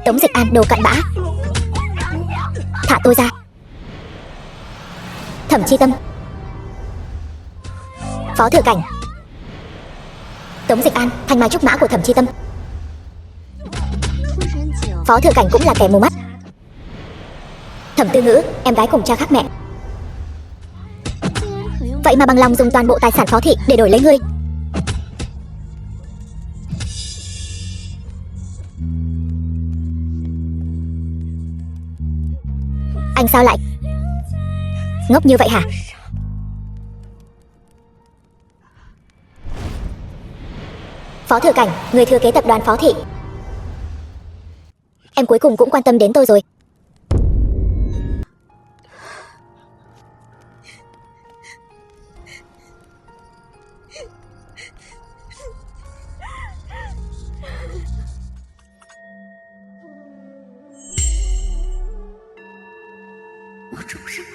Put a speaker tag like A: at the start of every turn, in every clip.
A: Tống Dịch An, đồ cặn bã. Thả tôi ra. Thẩm Chi Tâm. Phó Thừa Cảnh. Tống Dịch An, thanh mai trúc mã của Thẩm Chi Tâm. Phó Thừa Cảnh cũng là kẻ mù mắt. Thẩm Tư Ngữ, em gái cùng cha khác mẹ. Vậy mà bằng lòng dùng toàn bộ tài sản Phó thị để đổi lấy ngươi. Anh sao lại ngốc như vậy hả? Phó Thừa Cảnh, người thừa kế tập đoàn Phó thị. Em cuối cùng cũng quan tâm đến tôi rồi.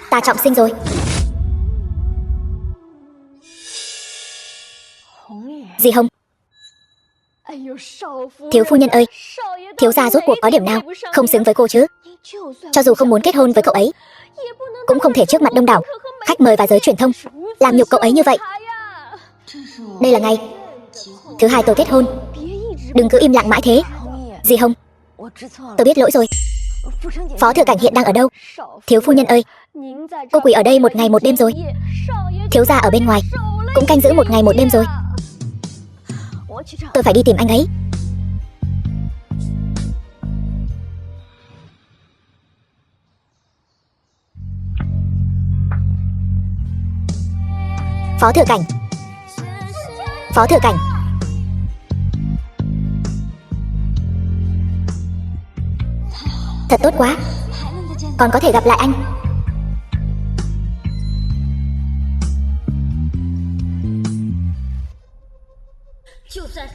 A: Ta trọng sinh rồi. Gì Hồng? Thiếu phu nhân ơi, thiếu gia rốt cuộc có điểm nào không xứng với cô chứ? Cho dù không muốn kết hôn với cậu ấy, cũng không thể trước mặt đông đảo khách mời và giới truyền thông làm nhục cậu ấy như vậy. Đây là ngày thứ 2 tôi kết hôn. Đừng cứ im lặng mãi thế. Gì Hồng? Tôi biết lỗi rồi. Phó Thừa Cảnh hiện đang ở đâu? Thiếu phu nhân ơi, cô quỳ ở đây 1 ngày 1 đêm rồi. Thiếu gia ở bên ngoài cũng canh giữ 1 ngày 1 đêm rồi. Tôi phải đi tìm anh ấy. Phó Thừa Cảnh. Phó Thừa Cảnh. Thật tốt quá, còn có thể gặp lại anh.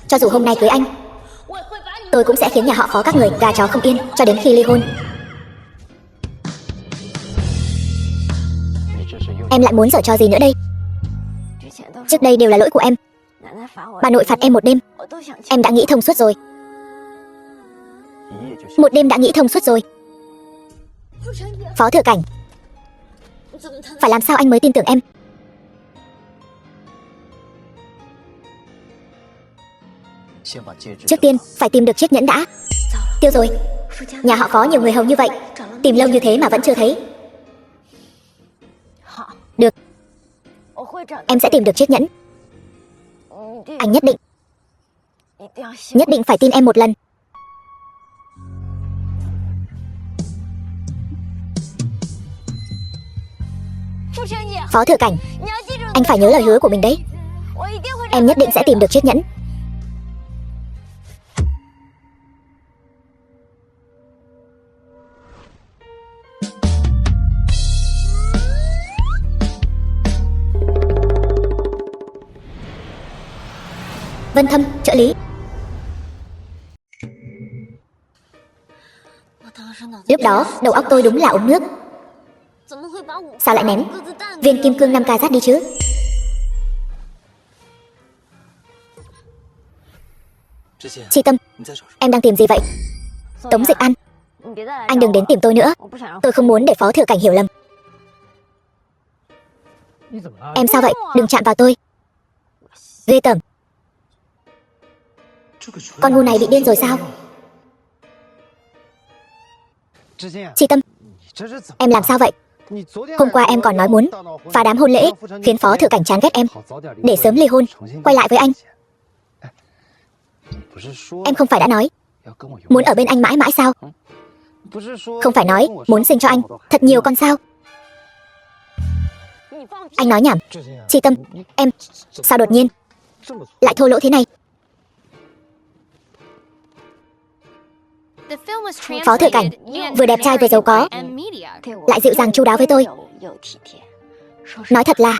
A: Cho dù hôm nay cưới anh, tôi cũng sẽ khiến nhà họ Phó các người gà chó không yên cho đến khi ly hôn. Em lại muốn giở trò gì nữa đây? Trước đây đều là lỗi của em. Bà nội phạt em 1 đêm, em đã nghĩ thông suốt rồi. 1 đêm đã nghĩ thông suốt rồi. Phó Thừa Cảnh, phải làm sao anh mới tin tưởng em? Trước tiên phải tìm được chiếc nhẫn đã. Tiêu rồi. Nhà họ Phó nhiều người hầu như vậy, tìm lâu như thế mà vẫn chưa thấy. Được, em sẽ tìm được chiếc nhẫn. Anh nhất định phải tin em một lần. Phó Thừa Cảnh, anh phải nhớ lời hứa của mình đấy. Em nhất định sẽ tìm được chiếc nhẫn. Vân Thâm, trợ lý. Lúc đó, đầu óc tôi đúng là ống nước. Sao lại ném viên kim cương 5K rát đi chứ? Chi Tâm, em đang tìm gì vậy? Tống Dịch An, anh đừng đến tìm tôi nữa. Tôi không muốn để Phó Thừa Cảnh hiểu lầm. Em sao vậy? Đừng chạm vào tôi. Ghê tởm. Con ngu này bị điên rồi sao? Chi Tâm, em làm sao vậy? Hôm qua em còn nói muốn phá đám hôn lễ, khiến Phó Thừa Cảnh chán ghét em, để sớm ly hôn, quay lại với anh. Em không phải đã nói muốn ở bên anh mãi mãi sao? Không phải nói muốn sinh cho anh thật nhiều con sao? Anh nói nhảm. Chi Tâm, em sao đột nhiên lại thô lỗ thế này? Phó Thừa Cảnh vừa đẹp trai vừa giàu có, lại dịu dàng chu đáo với tôi. Nói thật là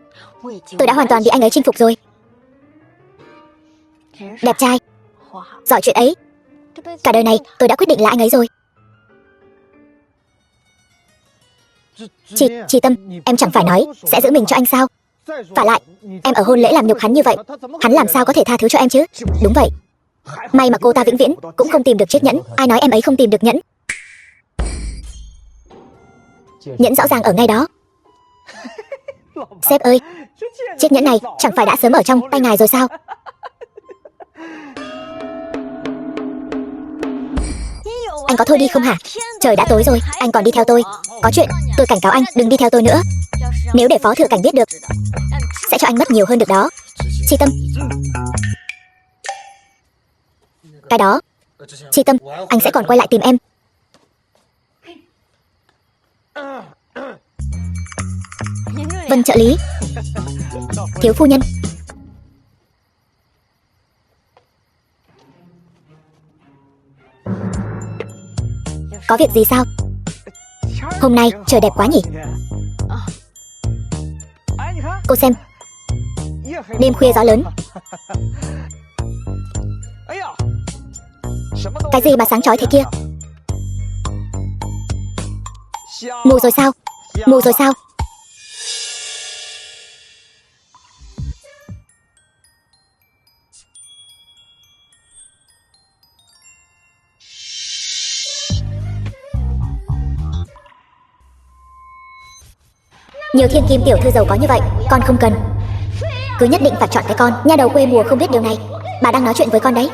A: tôi đã hoàn toàn bị anh ấy chinh phục rồi. Đẹp trai, giỏi chuyện ấy, cả đời này tôi đã quyết định là anh ấy rồi. Chi Tâm, em chẳng phải nói sẽ giữ mình cho anh sao? Vả lại, em ở hôn lễ làm nhục hắn như vậy, hắn làm sao có thể tha thứ cho em chứ? Đúng vậy, May mà cô ta vĩnh viễn cũng không tìm được chiếc nhẫn. Ai nói em ấy không tìm được nhẫn? Nhẫn rõ ràng ở ngay đó. Sếp ơi, chiếc nhẫn này chẳng phải đã sớm ở trong tay ngài rồi sao? Anh có thôi đi không hả? Trời đã tối rồi, anh còn đi theo tôi. Có chuyện, tôi cảnh cáo anh đừng đi theo tôi nữa. Nếu để phó thừa cảnh biết được, sẽ cho anh mất nhiều hơn được đó. Chi Tâm. Cái đó, Chi Tâm, anh sẽ còn quay lại tìm em. Vâng trợ lý. Thiếu phu nhân. Có việc gì sao? Hôm nay trời đẹp quá nhỉ? Cô xem, đêm khuya gió lớn. Cái gì mà sáng chói thế kia? Mù rồi sao? Mù rồi sao? Nhiều thiên kim tiểu thư giàu có như vậy, con không cần. Cứ nhất định phải chọn cái con. Nhà đầu quê mùa không biết điều này. Bà đang nói chuyện với con đấy.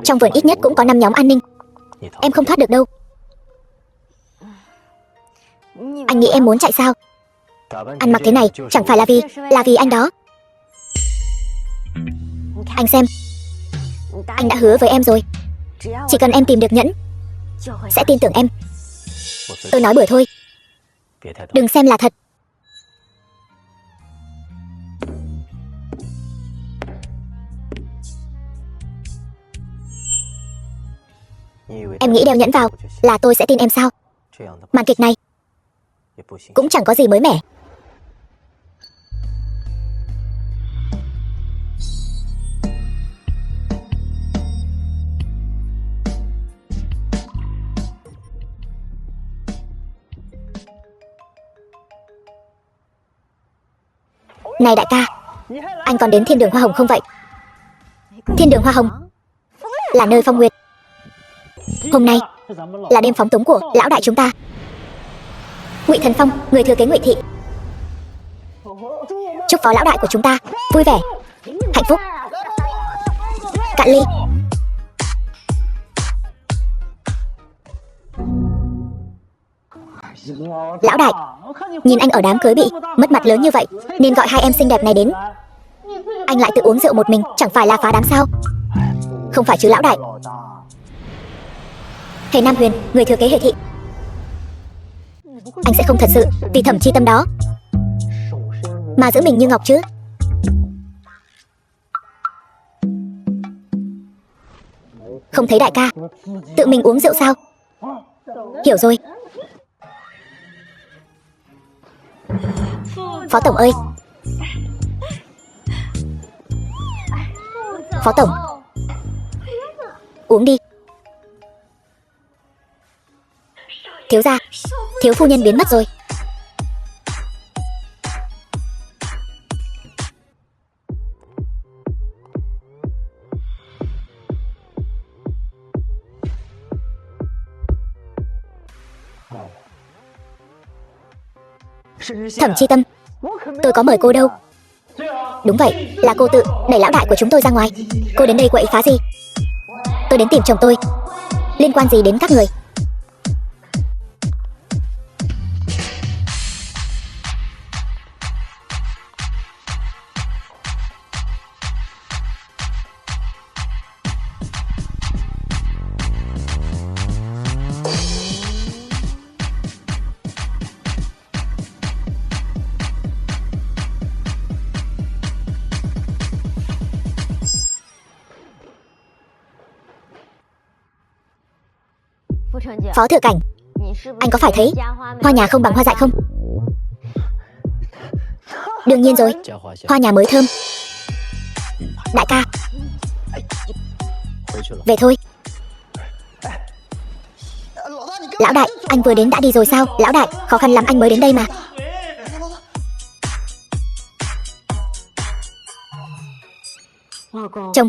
A: Trong vườn ít nhất cũng có 5 nhóm an ninh. Em không thoát được đâu. Anh nghĩ em muốn chạy sao? Ăn mặc thế này chẳng phải là vì anh đó. Anh xem, anh đã hứa với em rồi, chỉ cần em tìm được nhẫn sẽ tin tưởng em. Tôi nói bừa thôi, đừng xem là thật. Em nghĩ đeo nhẫn vào là tôi sẽ tin em sao? Màn kịch này cũng chẳng có gì mới mẻ. Này đại ca, anh còn đến Thiên Đường Hoa Hồng không vậy? Thiên Đường Hoa Hồng là nơi phong nguyệt. Hôm nay là đêm phóng túng của lão đại chúng ta, Ngụy Thần Phong, người thừa kế Ngụy thị. Chúc phó lão đại của chúng ta vui vẻ, hạnh phúc. Cạn ly. Lão đại, nhìn anh ở đám cưới bị mất mặt lớn như vậy nên gọi hai em xinh đẹp này đến. Anh lại tự uống rượu một mình, chẳng phải là phá đám sao? Không phải chứ lão đại. Hề Nam Huyền, người thừa kế Hề thị, anh sẽ không thật sự vì Thẩm Chi Tâm đó mà giữ mình như ngọc chứ? Không thấy đại ca tự mình uống rượu sao? Hiểu rồi. Phó tổng ơi. Phó tổng, uống đi. Thiếu gia, thiếu phu nhân biến mất rồi. Thẩm Chi Tâm, tôi có mời cô đâu. Đúng vậy, là cô tự đẩy lão đại của chúng tôi ra ngoài. Cô đến đây quậy phá gì? Tôi đến tìm chồng tôi, liên quan gì đến các người? Phó thừa cảnh, anh có phải thấy hoa nhà không bằng hoa dại không? Đương nhiên rồi, hoa nhà mới thơm. Đại ca, về thôi. Lão đại, anh vừa đến đã đi rồi sao? Lão đại, khó khăn lắm anh mới đến đây mà. Chồng,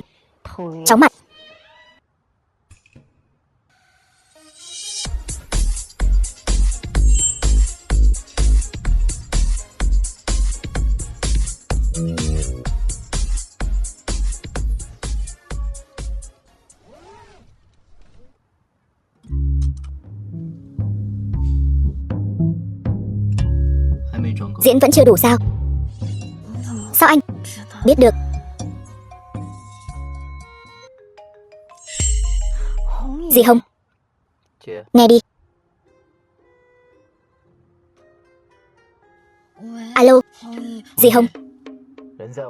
A: chóng mặt. Diễn vẫn chưa đủ sao? Sao anh biết được? Dì Hồng, nghe đi. Alo, dì Hồng.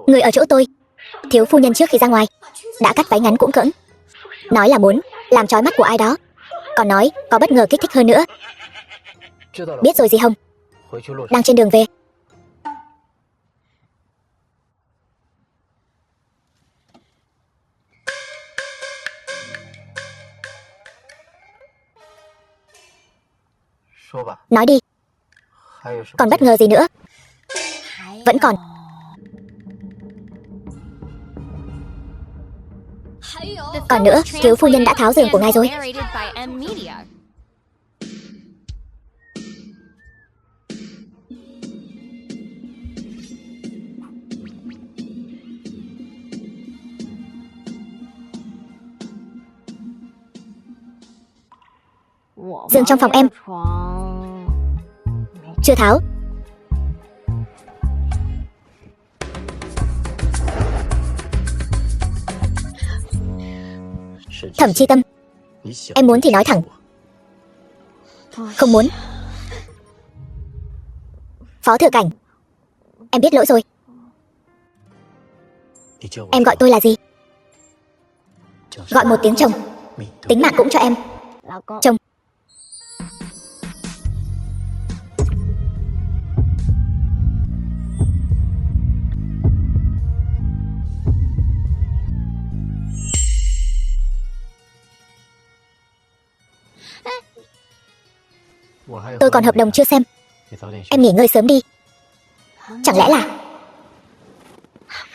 A: Người ở chỗ tôi. Thiếu phu nhân trước khi ra ngoài đã cắt váy ngắn cũn cỡn, nói là muốn làm trói mắt của ai đó, còn nói có bất ngờ kích thích hơn nữa. Biết rồi dì Hồng, đang trên đường về. Nói đi, còn bất ngờ gì nữa? Vẫn còn. Còn nữa, thiếu phu nhân đã tháo giường của ngài rồi. Giường trong phòng em chưa tháo. Thẩm Chi Tâm, em muốn thì nói thẳng. Không muốn. Phó Thừa Cảnh, em biết lỗi rồi. Em gọi tôi là gì? Gọi một tiếng chồng, tính mạng cũng cho em. Chồng. Tôi còn hợp đồng chưa xem. Em nghỉ ngơi sớm đi. Chẳng lẽ là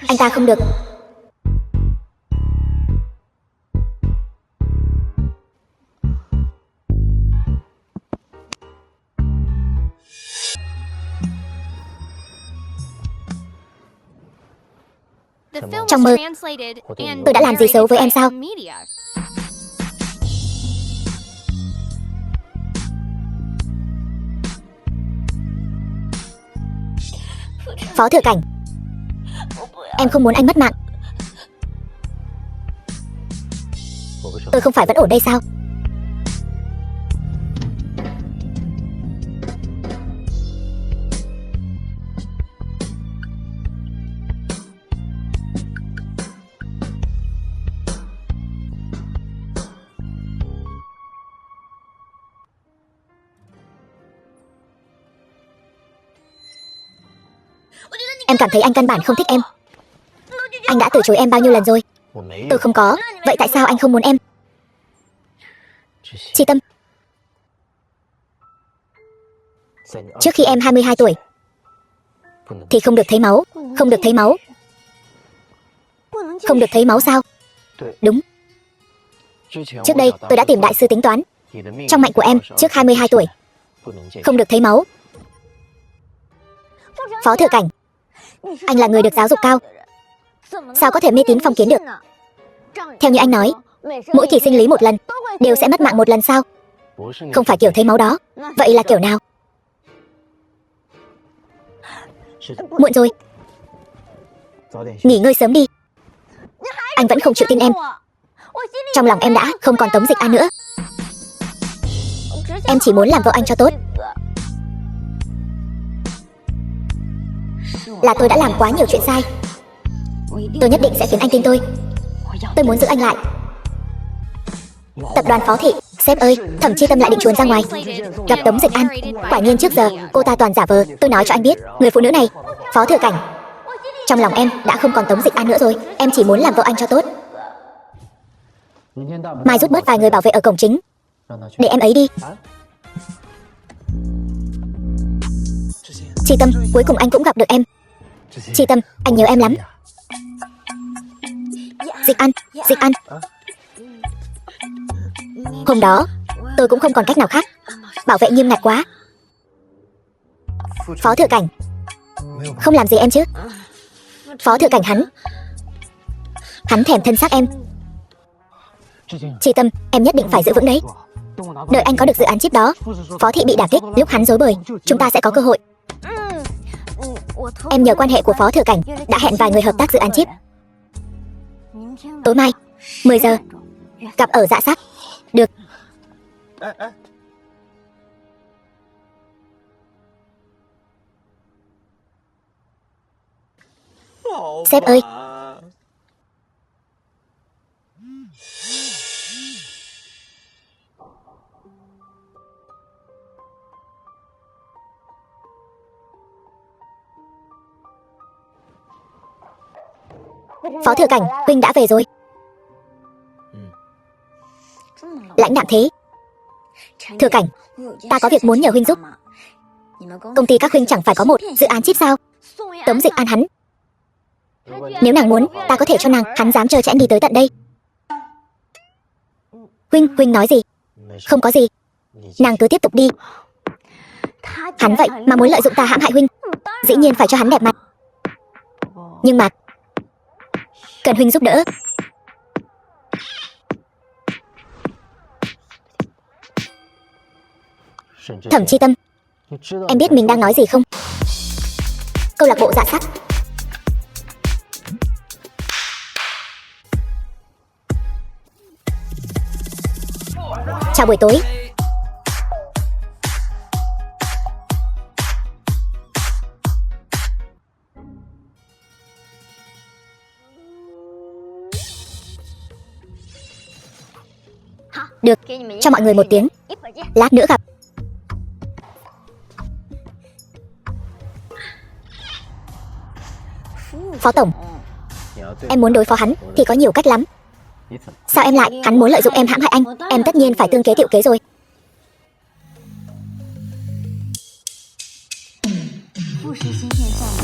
A: anh ta không được? Trong mơ, tôi đã làm gì xấu với em sao? Phó Thừa Cảnh, em không muốn anh mất mạng. Tôi không phải vẫn ổn đây sao? Em cảm thấy anh căn bản không thích em. Anh đã từ chối em bao nhiêu lần rồi? Tôi không có. Vậy tại sao anh không muốn em? Chi Tâm, trước khi em 22 tuổi thì không được thấy máu. Không được thấy máu. Không được thấy máu sao? Đúng. Trước đây tôi đã tìm đại sư tính toán. Trong mệnh của em trước 22 tuổi không được thấy máu. Phó Thừa Cảnh, anh là người được giáo dục cao, sao có thể mê tín phong kiến được? Theo như anh nói, mỗi kỳ sinh lý một lần đều sẽ mất mạng một lần sao? Không phải kiểu thấy máu đó. Vậy là kiểu nào? Muộn rồi, nghỉ ngơi sớm đi. Anh vẫn không chịu tin em. Trong lòng em đã không còn Tống Dịch An nữa. Em chỉ muốn làm vợ anh cho tốt. Là tôi đã làm quá nhiều chuyện sai. Tôi nhất định sẽ khiến anh tin tôi. Tôi muốn giữ anh lại. Tập đoàn Phó Thị, sếp ơi, Thẩm Chi Tâm lại định chuồn ra ngoài gặp Tống Dịch An. Quả nhiên trước giờ cô ta toàn giả vờ. Tôi nói cho anh biết, người phụ nữ này, Phó Thừa Cảnh, trong lòng em đã không còn Tống Dịch An nữa rồi. Em chỉ muốn làm vợ anh cho tốt. Mai rút bớt vài người bảo vệ ở cổng chính, để em ấy đi. Chi Tâm, cuối cùng anh cũng gặp được em. Chi Tâm, anh nhớ em lắm. Dịch ăn, Dịch ăn. Hôm đó, tôi cũng không còn cách nào khác. Bảo vệ nghiêm ngặt quá. Phó Thừa Cảnh không làm gì em chứ? Phó Thừa Cảnh hắn thèm thân xác em. Chi Tâm, em nhất định phải giữ vững đấy. Đợi anh có được dự án chip đó, Phó Thị bị đả kích, lúc hắn rối bời, chúng ta sẽ có cơ hội. Em nhờ quan hệ của Phó Thừa Cảnh đã hẹn vài người hợp tác dự án chip. Tối mai 10 giờ gặp ở Dạ Sắc. Được. Sếp ơi, Phó Thừa Cảnh, huynh đã về rồi. Lãnh đạm thế. Thừa Cảnh, ta có việc muốn nhờ huynh giúp. Công ty các huynh chẳng phải có một dự án chip sao? Tống Dịch An hắn, nếu nàng muốn, ta có thể cho nàng. Hắn dám trơ trẽn đi tới tận đây. Huynh nói gì? Không có gì. Nàng cứ tiếp tục đi. Hắn vậy mà muốn lợi dụng ta hãm hại huynh, dĩ nhiên phải cho hắn đẹp mặt. Nhưng mà cần huynh giúp đỡ. Thẩm Chi Tâm, em biết mình đang nói gì không? Câu lạc bộ Dạ Sắc. Chào buổi tối. Được, cho mọi người một tiếng. Lát nữa gặp. Phó Tổng, em muốn đối phó hắn thì có nhiều cách lắm. Sao em lại? Hắn muốn lợi dụng em hãm hại anh, em tất nhiên phải tương kế tiệu kế rồi.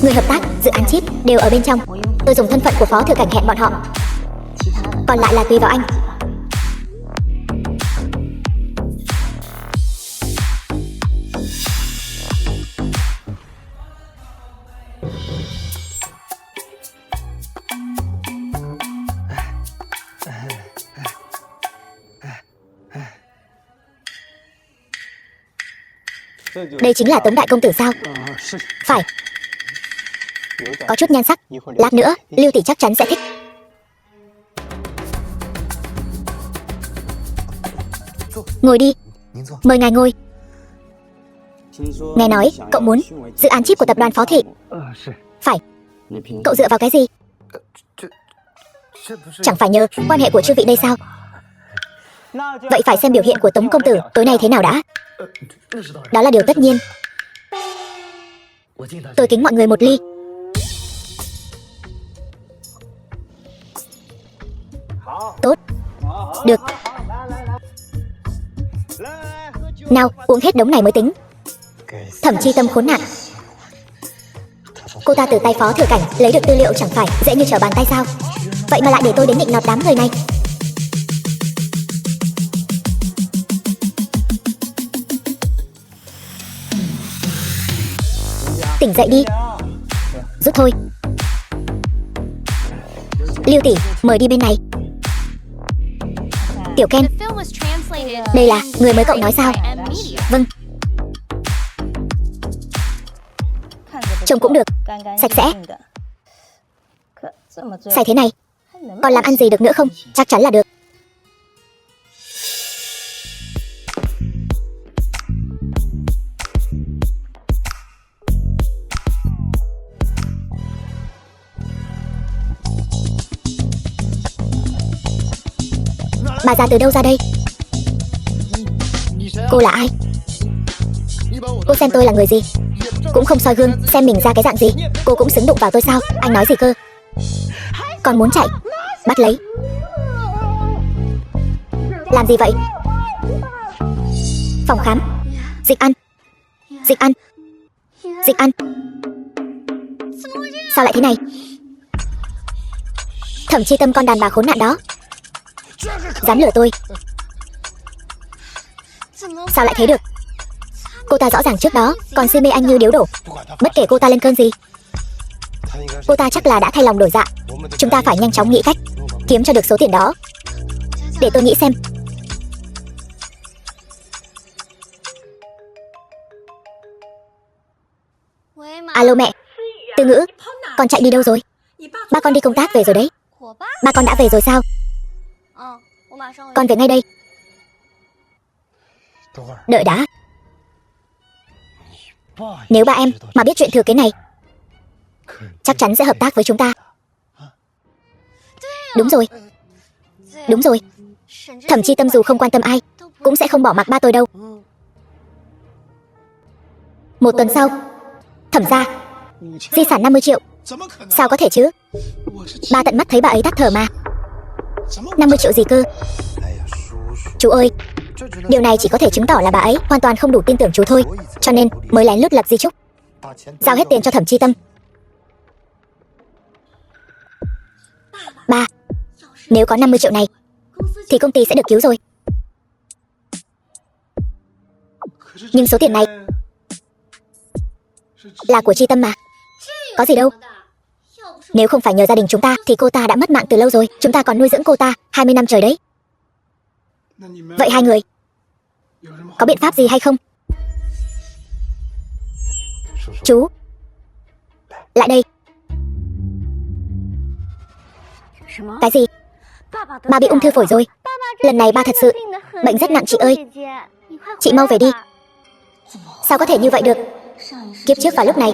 A: Người hợp tác dự án chip đều ở bên trong. Tôi dùng thân phận của Phó Thừa Cảnh hẹn bọn họ, còn lại là tùy vào anh. Đây chính là Tống đại công tử sao? Phải. Có chút nhan sắc. Lát nữa Lưu tỷ chắc chắn sẽ thích. Ngồi đi. Mời ngài ngồi. Nghe nói cậu muốn dự án chip của tập đoàn Phó Thị. Phải. Cậu dựa vào cái gì? Chẳng phải nhờ quan hệ của chư vị đây sao? Vậy phải xem biểu hiện của Tống công tử tối nay thế nào đã. Đó là điều tất nhiên. Tôi kính mọi người một ly. Tốt. Được. Nào, uống hết đống này mới tính. Thẩm Chi Tâm khốn nạn. Cô ta từ tay Phó Thừa Cảnh lấy được tư liệu chẳng phải dễ như trở bàn tay sao? Vậy mà lại để tôi đến định nọt đám người này. Tỉnh dậy đi. Rút thôi. Lưu tỷ, mời đi bên này. Tiểu Ken, đây là người mới cậu nói sao? Vâng. Trông cũng được, sạch sẽ. Xài thế này, còn làm ăn gì được nữa không? Chắc chắn là được. Bà già từ đâu ra đây? Cô là ai? Cô xem tôi là người gì? Cũng không soi gương xem mình ra cái dạng gì. Cô cũng xứng đụng vào tôi sao? Anh nói gì cơ? Còn muốn chạy? Bắt lấy. Làm gì vậy? Phòng khám. Dịch ăn. Dịch ăn. Dịch ăn. Sao lại thế này? Thẩm Chi Tâm con đàn bà khốn nạn đó, dám lừa tôi. Sao lại thế được? Cô ta rõ ràng trước đó còn si mê anh như điếu đổ. Bất kể cô ta lên cơn gì, cô ta chắc là đã thay lòng đổi dạ. Chúng ta phải nhanh chóng nghĩ cách kiếm cho được số tiền đó. Để tôi nghĩ xem. Alo mẹ. Tư Ngữ, con chạy đi đâu rồi? Ba con đi công tác về rồi đấy. Ba con đã về rồi sao? Con về ngay đây. Đợi đã. Nếu ba em mà biết chuyện thừa kế này, chắc chắn sẽ hợp tác với chúng ta. Đúng rồi. Đúng rồi. Thẩm Chi Tâm dù không quan tâm ai, cũng sẽ không bỏ mặc ba tôi đâu. Một tuần sau, Thẩm gia di sản 50 triệu. Sao có thể chứ? Ba tận mắt thấy bà ấy tắt thở mà. 50 triệu gì cơ? Chú ơi, điều này chỉ có thể chứng tỏ là bà ấy hoàn toàn không đủ tin tưởng chú thôi, cho nên mới lén lút lập di chúc, giao hết tiền cho Thẩm Chi Tâm. Ba, nếu có 50 triệu này thì công ty sẽ được cứu rồi. Nhưng số tiền này là của Chi Tâm mà, có gì đâu. Nếu không phải nhờ gia đình chúng ta thì cô ta đã mất mạng từ lâu rồi. Chúng ta còn nuôi dưỡng cô ta 20 năm trời đấy. Vậy hai người có biện pháp gì hay không? Chú, lại đây. Cái gì? Ba bị ung thư phổi rồi. Lần này ba thật sự bệnh rất nặng chị ơi. Chị mau về đi. Sao có thể như vậy được? Kiếp trước vào lúc này,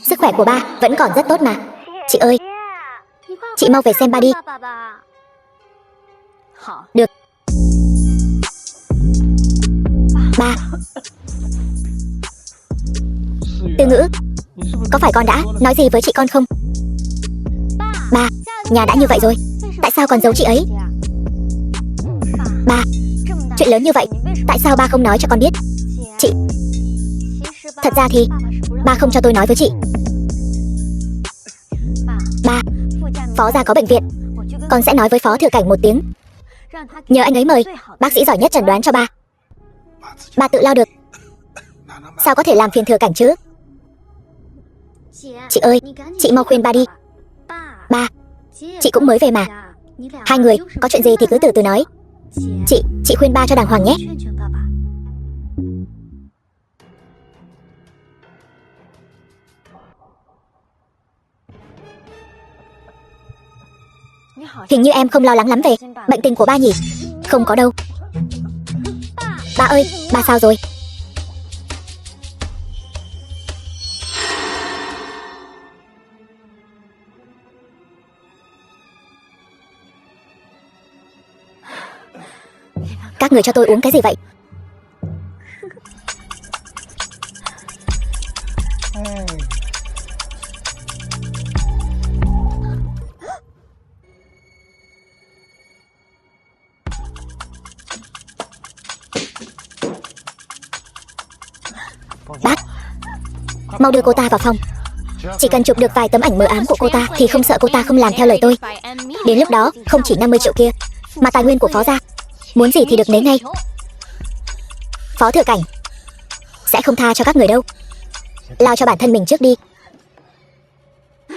A: sức khỏe của ba vẫn còn rất tốt mà. Chị ơi, chị mau về xem ba đi. Được. Ba. Tư Ngữ, có phải con đã nói gì với chị con không? Ba, nhà đã như vậy rồi, tại sao còn giấu chị ấy? Ba, chuyện lớn như vậy, tại sao ba không nói cho con biết? Chị, thật ra thì ba không cho tôi nói với chị. Ba, phó gia có bệnh viện, con sẽ nói với Phó Thừa Cảnh một tiếng, nhờ anh ấy mời bác sĩ giỏi nhất chẩn đoán cho ba. Ba tự lo được, sao có thể làm phiền Thừa Cảnh chứ? Chị ơi, chị mau khuyên ba đi. Ba, chị cũng mới về mà. Hai người có chuyện gì thì cứ từ từ nói. Chị khuyên ba cho đàng hoàng nhé. Hình như em không lo lắng lắm về bệnh tình của ba nhỉ? Không có đâu. Ba ơi, ba sao rồi? Các người cho tôi uống cái gì vậy? Bác, mau đưa cô ta vào phòng. Chỉ cần chụp được vài tấm ảnh mờ ám của cô ta thì không sợ cô ta không làm theo lời tôi. Đến lúc đó không chỉ 50 triệu kia, mà tài nguyên của Phó gia, muốn gì thì được lấy ngay. Phó Thừa Cảnh sẽ không tha cho các người đâu. Lo cho bản thân mình trước đi.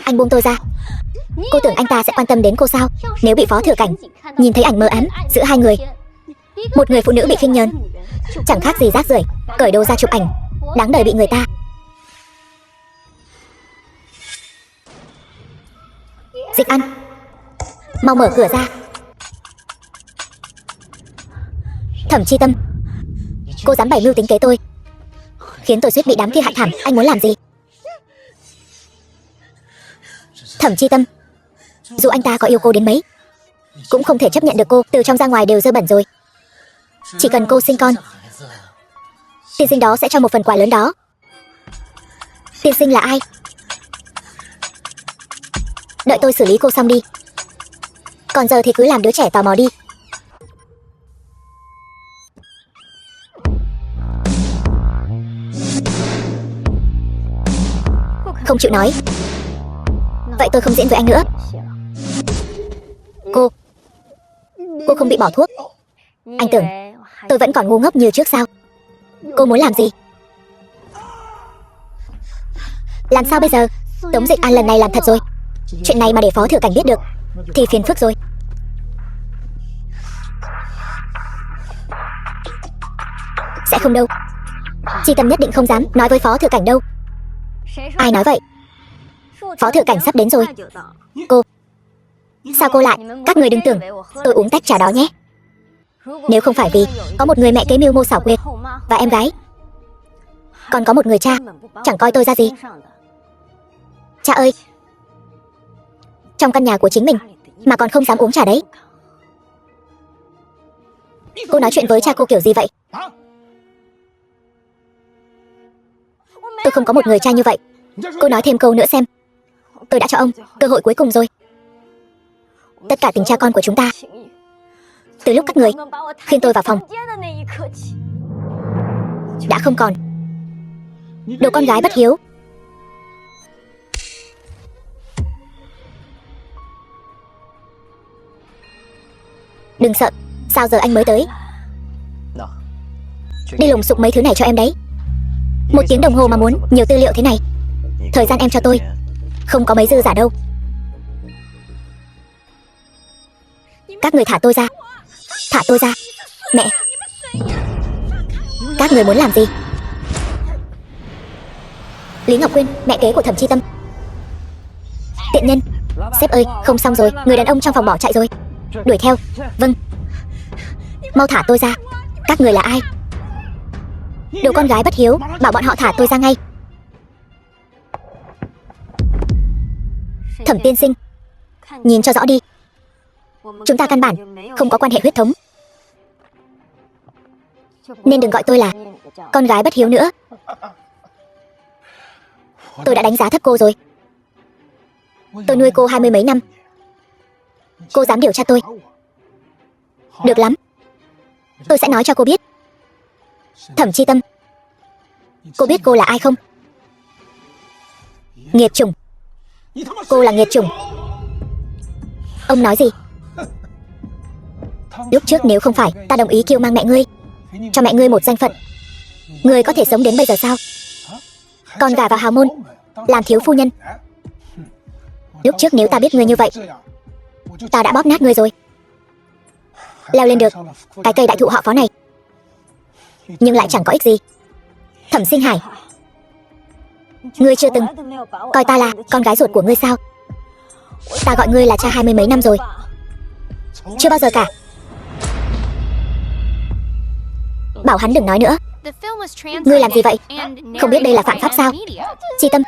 A: Anh buông tôi ra. Cô tưởng anh ta sẽ quan tâm đến cô sao? Nếu bị Phó Thừa Cảnh nhìn thấy ảnh mờ ám giữa hai người, một người phụ nữ bị khinh nhờn, chẳng khác gì rác rưởi, cởi đồ ra chụp ảnh, đáng đời bị người ta. Dịch Ăn, mau mở cửa ra. Thẩm Chi Tâm, cô dám bày mưu tính kế tôi, khiến tôi suýt bị đám kia hại thảm. Anh muốn làm gì? Thẩm Chi Tâm, dù anh ta có yêu cô đến mấy, cũng không thể chấp nhận được cô. Từ trong ra ngoài đều dơ bẩn rồi. Chỉ cần cô sinh con, tiên sinh đó sẽ cho một phần quà lớn đó. Tiên sinh là ai? Đợi tôi xử lý cô xong đi. Còn giờ thì cứ làm đứa trẻ tò mò đi. Không chịu nói. Vậy tôi không diễn với anh nữa. cô không bị bỏ thuốc. Anh tưởng tôi vẫn còn ngu ngốc như trước sao? Cô muốn làm gì? Làm sao bây giờ? Tống Dịch An lần này làm thật rồi. Chuyện này mà để Phó Thừa Cảnh biết được thì phiền phức rồi. Sẽ không đâu. Chi Tâm nhất định không dám nói với Phó Thừa Cảnh đâu. Ai nói vậy? Phó Thừa Cảnh sắp đến rồi. Cô, sao cô lại? Các người đừng tưởng tôi uống tách trà đó nhé. Nếu không phải vì có một người mẹ kế mưu mô xảo quyệt và em gái, còn có một người cha chẳng coi tôi ra gì. Cha ơi, trong căn nhà của chính mình mà còn không dám uống trà đấy. Cô nói chuyện với cha cô kiểu gì vậy? Tôi không có một người cha như vậy. Cô nói thêm câu nữa xem. Tôi đã cho ông cơ hội cuối cùng rồi. Tất cả tình cha con của chúng ta, từ lúc các người khiêng tôi vào phòng, đã không còn. Đồ con gái bất hiếu. Đừng sợ. Sao giờ anh mới tới? Đi lùng sục mấy thứ này cho em đấy. 1 tiếng đồng hồ mà muốn nhiều tư liệu thế này. Thời gian em cho tôi không có mấy dư giả đâu. Các người thả tôi ra. Thả tôi ra. Mẹ, các người muốn làm gì? Lý Ngọc Quyên, mẹ kế của Thẩm Chi Tâm. Tiện nhân. Sếp ơi, không xong rồi. Người đàn ông trong phòng bỏ chạy rồi. Đuổi theo. Vâng. Mau thả tôi ra. Các người là ai? Đồ con gái bất hiếu. Bảo bọn họ thả tôi ra ngay. Thẩm tiên sinh, nhìn cho rõ đi. Chúng ta căn bản không có quan hệ huyết thống, nên đừng gọi tôi là con gái bất hiếu nữa. Tôi đã đánh giá thấp cô rồi. Tôi nuôi cô 20 mấy năm. Cô dám điều tra tôi? Được lắm. Tôi sẽ nói cho cô biết. Thẩm Chi Tâm, cô biết cô là ai không? Nghiệt chủng. Cô là nghiệt chủng. Ông nói gì? Lúc trước nếu không phải ta đồng ý kêu mang mẹ ngươi, cho mẹ ngươi một danh phận, ngươi có thể sống đến bây giờ sao? Còn gả vào hào môn, làm thiếu phu nhân. Lúc trước nếu ta biết ngươi như vậy, ta đã bóp nát ngươi rồi. Leo lên được cái cây đại thụ họ Phó này, nhưng lại chẳng có ích gì. Thẩm Sinh Hải, ngươi chưa từng coi ta là con gái ruột của ngươi sao? Ta gọi ngươi là cha 20 mấy năm rồi. Chưa bao giờ cả. Bảo hắn đừng nói nữa. Ngươi làm gì vậy? Không biết đây là phạm pháp sao? Chi Tâm,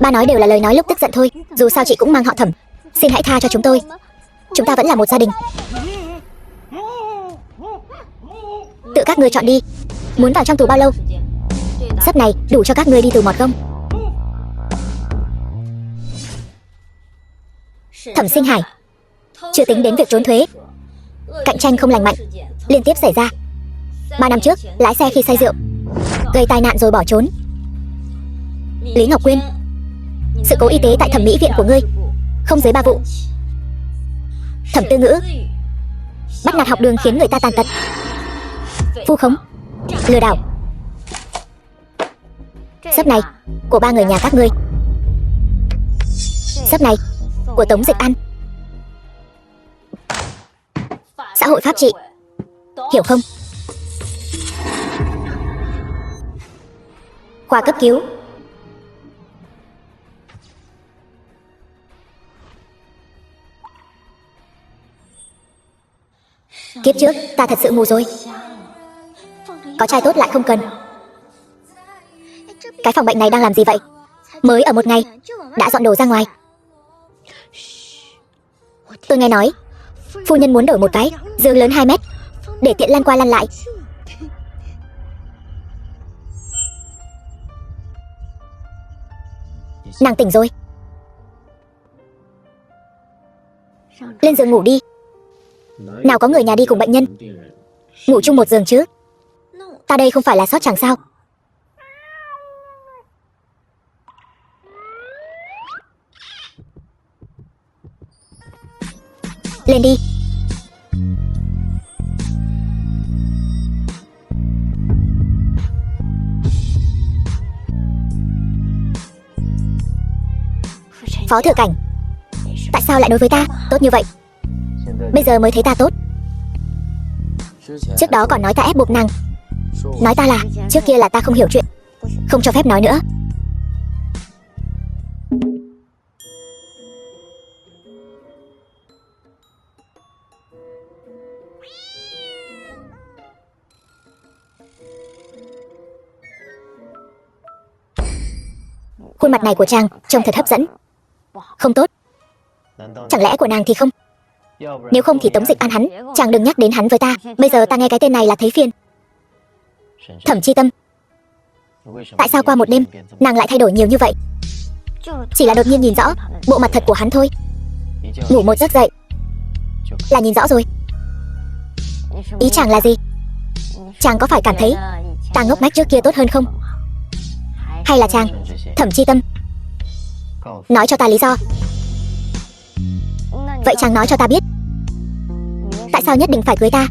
A: ba nói đều là lời nói lúc tức giận thôi. Dù sao chị cũng mang họ Thẩm. Xin hãy tha cho chúng tôi. Chúng ta vẫn là một gia đình. Tự các ngươi chọn đi. Muốn vào trong tù bao lâu? Sắp này đủ cho các ngươi đi tù mọt không? Thẩm Sinh Hải, chưa tính đến việc trốn thuế, cạnh tranh không lành mạnh liên tiếp xảy ra. 3 năm trước, lái xe khi say rượu, gây tai nạn rồi bỏ trốn. Lý Ngọc Quyên, sự cố y tế tại thẩm mỹ viện của ngươi không dưới 3 vụ. Thẩm Tư Ngữ, bắt nạt học đường khiến người ta tàn tật, vu khống, lừa đảo. Sấp này của 3 người nhà các ngươi. Sấp này của Tống Dịch An. Xã hội pháp trị, hiểu không? Khoa cấp cứu. Kiếp trước ta thật sự mù rồi. Có trai tốt lại không cần. Cái phòng bệnh này đang làm gì vậy? Mới ở 1 ngày đã dọn đồ ra ngoài. Tôi nghe nói phu nhân muốn đổi một cái giường lớn 2 mét để tiện lăn qua lăn lại. Nàng tỉnh rồi. Lên giường ngủ đi. Nào có người nhà đi cùng bệnh nhân ngủ chung một giường chứ? Ta đây không phải là sót chẳng sao? Lên đi. Phó Thừa Cảnh, tại sao lại đối với ta tốt như vậy? Bây giờ mới thấy ta tốt. Trước đó còn nói ta ép buộc nàng, nói ta là trước kia là ta không hiểu chuyện, không cho phép nói nữa. Khuôn mặt này của chàng trông thật hấp dẫn. Không tốt. Chẳng lẽ của nàng thì không? Nếu không thì Tống Dịch An hắn, chàng đừng nhắc đến hắn với ta. Bây giờ ta nghe cái tên này là thấy phiền. Thẩm Chi Tâm, tại sao qua một đêm nàng lại thay đổi nhiều như vậy? Chỉ là đột nhiên nhìn rõ bộ mặt thật của hắn thôi. Ngủ một giấc dậy là nhìn rõ rồi. Ý chàng là gì? Chàng có phải cảm thấy ta ngốc nghếch trước kia tốt hơn không? Hay là chàng, Thẩm Chi Tâm, nói cho ta lý do. Vậy chàng nói cho ta biết, tại sao nhất định phải cưới ta?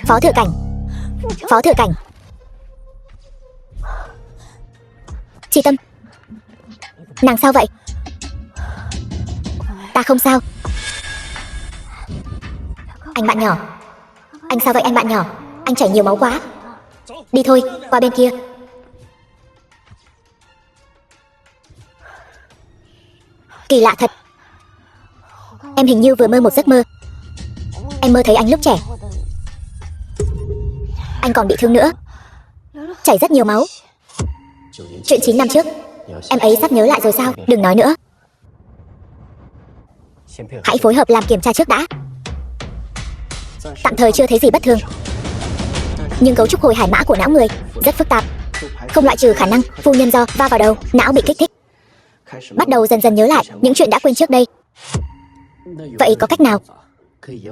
A: Phó Thừa Cảnh, Phó Thừa Cảnh. Chi Tâm, nàng sao vậy? Ta không sao. Anh bạn nhỏ, anh sao vậy anh bạn nhỏ? Anh chảy nhiều máu quá. Đi thôi, qua bên kia. Kỳ lạ thật. Em hình như vừa mơ một giấc mơ. Em mơ thấy anh lúc trẻ. Anh còn bị thương nữa, chảy rất nhiều máu. Chuyện 9 năm trước. Em ấy sắp nhớ lại rồi sao? Đừng nói nữa. Hãy phối hợp làm kiểm tra trước đã. Tạm thời chưa thấy gì bất thường, nhưng cấu trúc hồi hải mã của não người rất phức tạp. Không loại trừ khả năng phu nhân do va vào đầu, não bị kích thích, bắt đầu dần dần nhớ lại những chuyện đã quên trước đây. Vậy có cách nào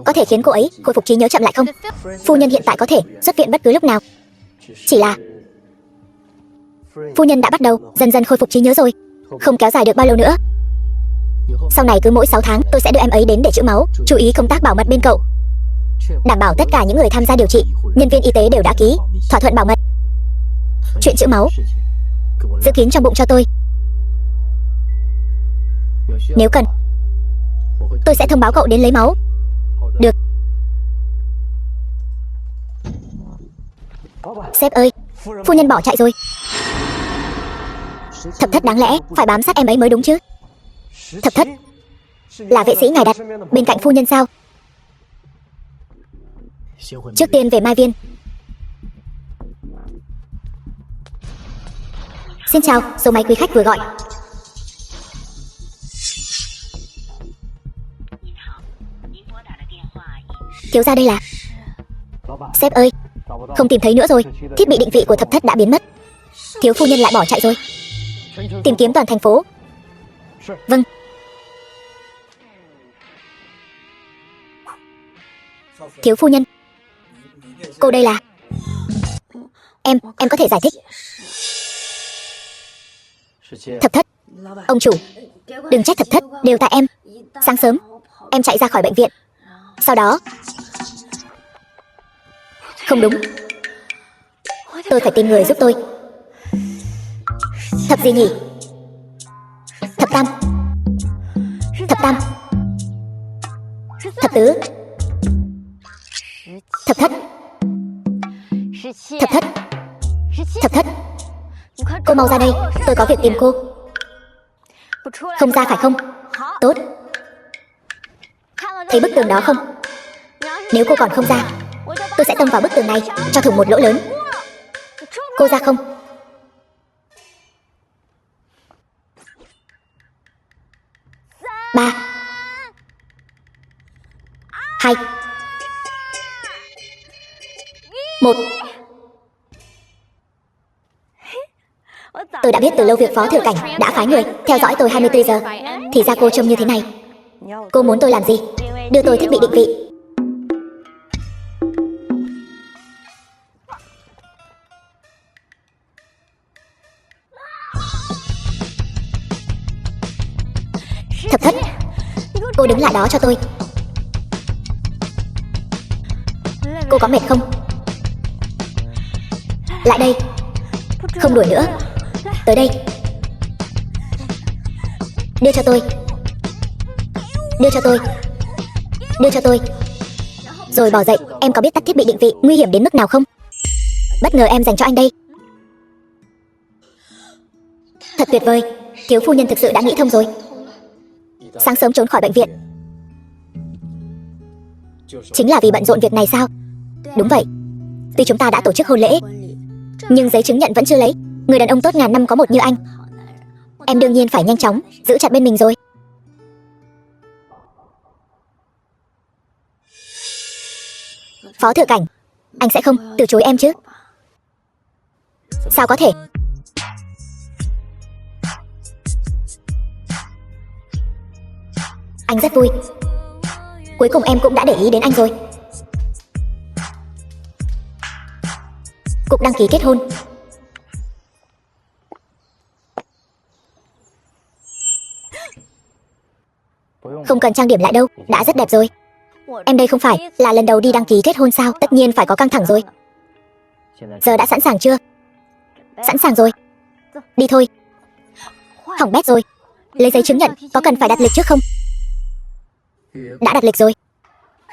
A: có thể khiến cô ấy khôi phục trí nhớ chậm lại không? Phu nhân hiện tại có thể xuất viện bất cứ lúc nào. Chỉ là phu nhân đã bắt đầu dần dần khôi phục trí nhớ rồi, không kéo dài được bao lâu nữa. Sau này cứ mỗi 6 tháng tôi sẽ đưa em ấy đến để trữ máu. Chú ý công tác bảo mật bên cậu, đảm bảo tất cả những người tham gia điều trị, nhân viên y tế đều đã ký thỏa thuận bảo mật. Chuyện trữ máu giữ kín trong bụng cho tôi. Nếu cần, tôi sẽ thông báo cậu đến lấy máu. Được. Sếp ơi, phu nhân bỏ chạy rồi. Thập Thất đáng lẽ phải bám sát em ấy mới đúng chứ. Thập Thất là vệ sĩ ngài đặt bên cạnh phu nhân sao? Trước tiên về Mai Viên. Xin chào, số máy quý khách vừa gọi. Thiếu gia đây là... Sếp ơi, không tìm thấy nữa rồi. Thiết bị định vị của Thập Thất đã biến mất. Thiếu phu nhân lại bỏ chạy rồi. Tìm kiếm toàn thành phố. Vâng. Thiếu phu nhân, cô đây là... Em có thể giải thích. Thập Thất, ông chủ, đừng trách Thập Thất, đều tại em. Sáng sớm, em chạy ra khỏi bệnh viện. Sau đó... Không đúng, tôi phải tìm người giúp tôi. Thập gì nhỉ? Thập Tam. Thập Tam. Thập Tứ. Thập Thất. Thập Thất. Thập Thất. Cô mau ra đây, tôi có việc tìm cô. Không ra phải không? Tốt. Thấy bức tường đó không? Nếu cô còn không ra, tôi sẽ tông vào bức tường này cho thủng một lỗ lớn. Cô ra không? Ba, 2, 1. Tôi đã biết từ lâu việc Phó Thừa Cảnh đã phái người theo dõi tôi 24 giờ. Thì ra cô trông như thế này. Cô muốn tôi làm gì? Đưa tôi thiết bị định vị. Thập Thất, cô đứng lại đó cho tôi. Cô có mệt không? Lại đây. Không đuổi nữa. Tới đây. Đưa cho tôi. Đưa cho tôi. Đưa cho tôi. Rồi bỏ dậy. Em có biết tắt thiết bị định vị nguy hiểm đến mức nào không? Bất ngờ em dành cho anh đây. Thật tuyệt vời. Thiếu phu nhân thực sự đã nghĩ thông rồi. Sáng sớm trốn khỏi bệnh viện chính là vì bận rộn việc này sao? Đúng vậy. Tuy chúng ta đã tổ chức hôn lễ, nhưng giấy chứng nhận vẫn chưa lấy. Người đàn ông tốt ngàn năm có một như anh, em đương nhiên phải nhanh chóng giữ chặt bên mình rồi. Phó Thừa Cảnh, anh sẽ không từ chối em chứ? Sao có thể? Anh rất vui. Cuối cùng em cũng đã để ý đến anh rồi. Cục đăng ký kết hôn. Không cần trang điểm lại đâu, đã rất đẹp rồi. Em đây không phải là lần đầu đi đăng ký kết hôn sao? Tất nhiên phải có căng thẳng rồi. Giờ đã sẵn sàng chưa? Sẵn sàng rồi. Đi thôi. Hỏng bét rồi. Lấy giấy chứng nhận có cần phải đặt lịch trước không? Đã đặt lịch rồi.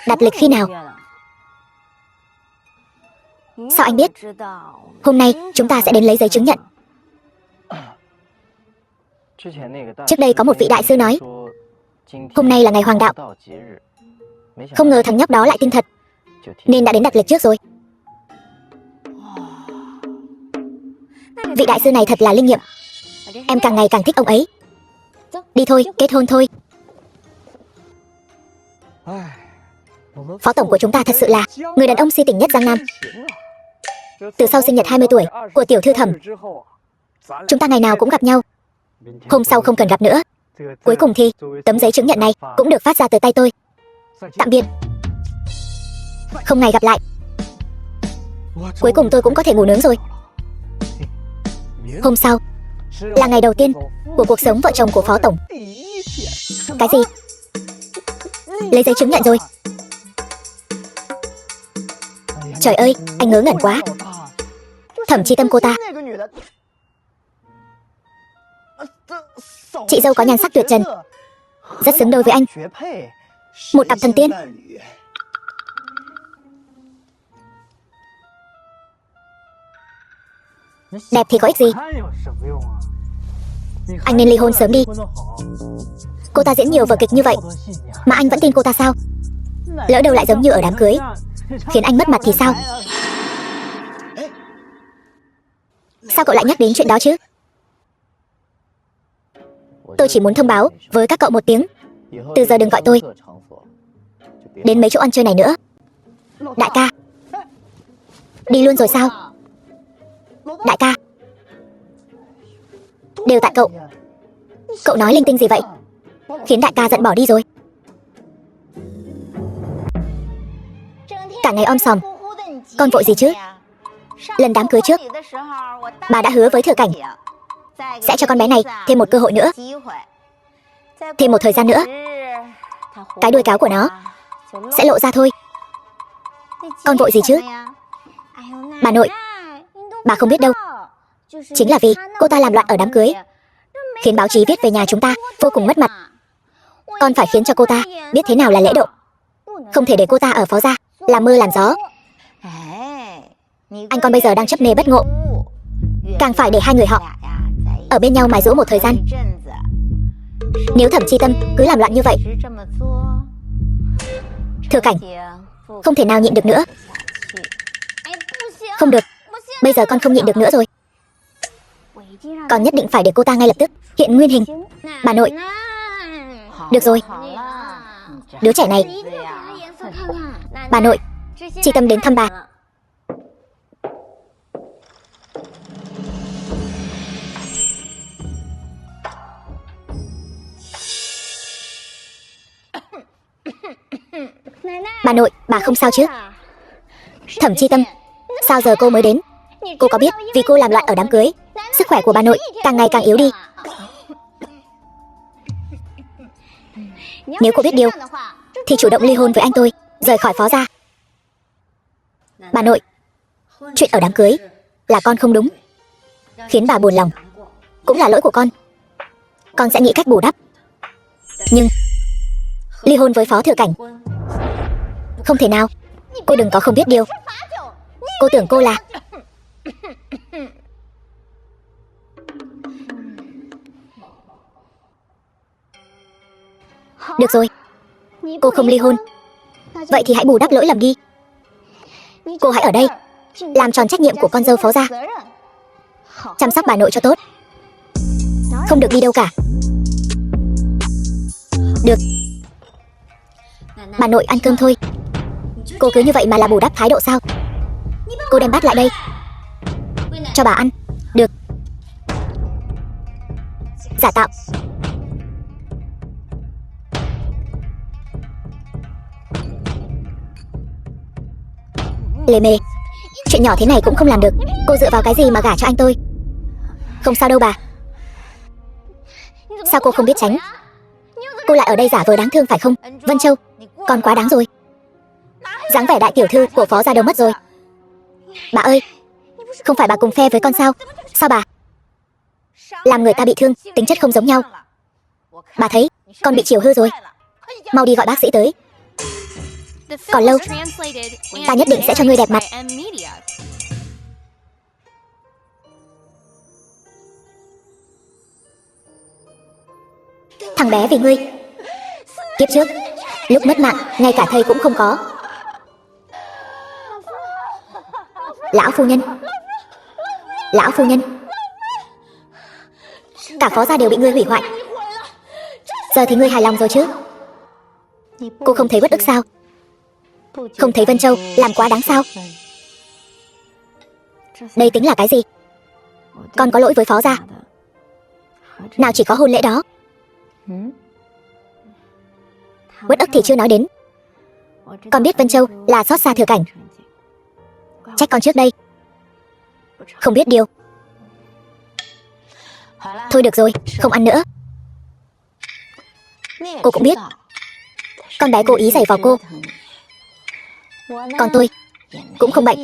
A: Đặt lịch khi nào? Sao anh biết? Hôm nay chúng ta sẽ đến lấy giấy chứng nhận. Trước đây có một vị đại sư nói hôm nay là ngày hoàng đạo. Không ngờ thằng nhóc đó lại tin thật, nên đã đến đặt lịch trước rồi. Vị đại sư này thật là linh nghiệm. Em càng ngày càng thích ông ấy. Đi thôi, kết hôn thôi. Phó tổng của chúng ta thật sự là người đàn ông si tình nhất Giang Nam. Từ sau sinh nhật 20 tuổi của tiểu thư Thẩm, chúng ta ngày nào cũng gặp nhau. Hôm sau không cần gặp nữa. Cuối cùng thì tấm giấy chứng nhận này cũng được phát ra từ tay tôi. Tạm biệt. Không ngày gặp lại. Cuối cùng tôi cũng có thể ngủ nướng rồi. Hôm sau là ngày đầu tiên của cuộc sống vợ chồng của Phó tổng. Cái gì? Lấy giấy chứng nhận rồi. Trời ơi, anh ngớ ngẩn quá. Thẩm Chi Tâm cô ta, chị dâu có nhan sắc tuyệt trần, rất xứng đôi với anh. Một cặp thần tiên. Đẹp thì có ích gì? Anh nên ly hôn sớm đi. Cô ta diễn nhiều vở kịch như vậy mà anh vẫn tin cô ta sao? Lỡ đâu lại giống như ở đám cưới, khiến anh mất mặt thì sao? Sao cậu lại nhắc đến chuyện đó chứ? Tôi chỉ muốn thông báo với các cậu một tiếng, từ giờ đừng gọi tôi đến mấy chỗ ăn chơi này nữa. Đại ca. Đi luôn rồi sao? Đại ca. Đều tại cậu. Cậu nói linh tinh gì vậy? Khiến đại ca giận bỏ đi rồi. Cả ngày om sòm. Con vội gì chứ? Lần đám cưới trước, bà đã hứa với Thừa Cảnh sẽ cho con bé này thêm một cơ hội nữa, thêm một thời gian nữa. Cái đuôi cáo của nó sẽ lộ ra thôi. Con vội gì chứ? Bà nội, bà không biết đâu. Chính là vì cô ta làm loạn ở đám cưới, khiến báo chí viết về nhà chúng ta vô cùng mất mặt. Con phải khiến cho cô ta biết thế nào là lễ độ. Không thể để cô ta ở Phó gia làm mưa làm gió. Anh con bây giờ đang chấp mê bất ngộ, càng phải để hai người họ ở bên nhau mài dũa một thời gian. Nếu Thẩm Chi Tâm cứ làm loạn như vậy, Thừa Cảnh không thể nào nhịn được nữa. Không được, bây giờ con không nhịn được nữa rồi. Con nhất định phải để cô ta ngay lập tức hiện nguyên hình. Bà nội. Được rồi, đứa trẻ này. Bà nội, Chi Tâm đến thăm bà. Bà nội, bà không sao chứ? Thẩm Chi Tâm, sao giờ cô mới đến? Cô có biết vì cô làm loạn ở đám cưới, sức khỏe của bà nội càng ngày càng yếu đi. Nếu cô biết điều thì chủ động ly hôn với anh tôi, rời khỏi Phó gia. Bà nội, chuyện ở đám cưới là con không đúng, khiến bà buồn lòng. Cũng là lỗi của con sẽ nghĩ cách bù đắp. Nhưng ly hôn với Phó Thừa Cảnh không thể nào. Cô đừng có không biết điều. Cô tưởng cô là... Được rồi, cô không ly hôn, vậy thì hãy bù đắp lỗi lầm đi. Cô hãy ở đây làm tròn trách nhiệm của con dâu Phó gia, chăm sóc bà nội cho tốt, không được đi đâu cả. Được, bà nội ăn cơm thôi. Cô cứ như vậy mà là bù đắp thái độ sao? Cô đem bát lại đây, cho bà ăn. Được. Giả tạo. Lề mề, chuyện nhỏ thế này cũng không làm được. Cô dựa vào cái gì mà gả cho anh tôi? Không sao đâu bà. Sao cô không biết tránh? Cô lại ở đây giả vờ đáng thương phải không? Vân Châu, con quá đáng rồi. Dáng vẻ đại tiểu thư của Phó gia đâu mất rồi? Bà ơi, không phải bà cùng phe với con sao? Sao bà? Làm người ta bị thương, tính chất không giống nhau. Bà thấy, con bị chiều hư rồi. Mau đi gọi bác sĩ tới. Còn lâu, ta nhất định sẽ cho ngươi đẹp mặt. Thằng bé vì ngươi. Kiếp trước, lúc mất mạng, ngay cả thầy cũng không có. Lão phu nhân, lão phu nhân, cả Phó gia đều bị ngươi hủy hoại. Giờ thì ngươi hài lòng rồi chứ? Cô không thấy uất ức sao? Không thấy Vân Châu làm quá đáng sao? Đây tính là cái gì? Con có lỗi với Phó gia. Nào chỉ có hôn lễ đó. Uất ức thì chưa nói đến. Con biết Vân Châu là xót xa Thừa Cảnh, trách con trước đây. Không biết điều. Thôi được rồi, không ăn nữa. Cô cũng biết, con bé cố ý giày vào cô. Còn tôi cũng không bệnh,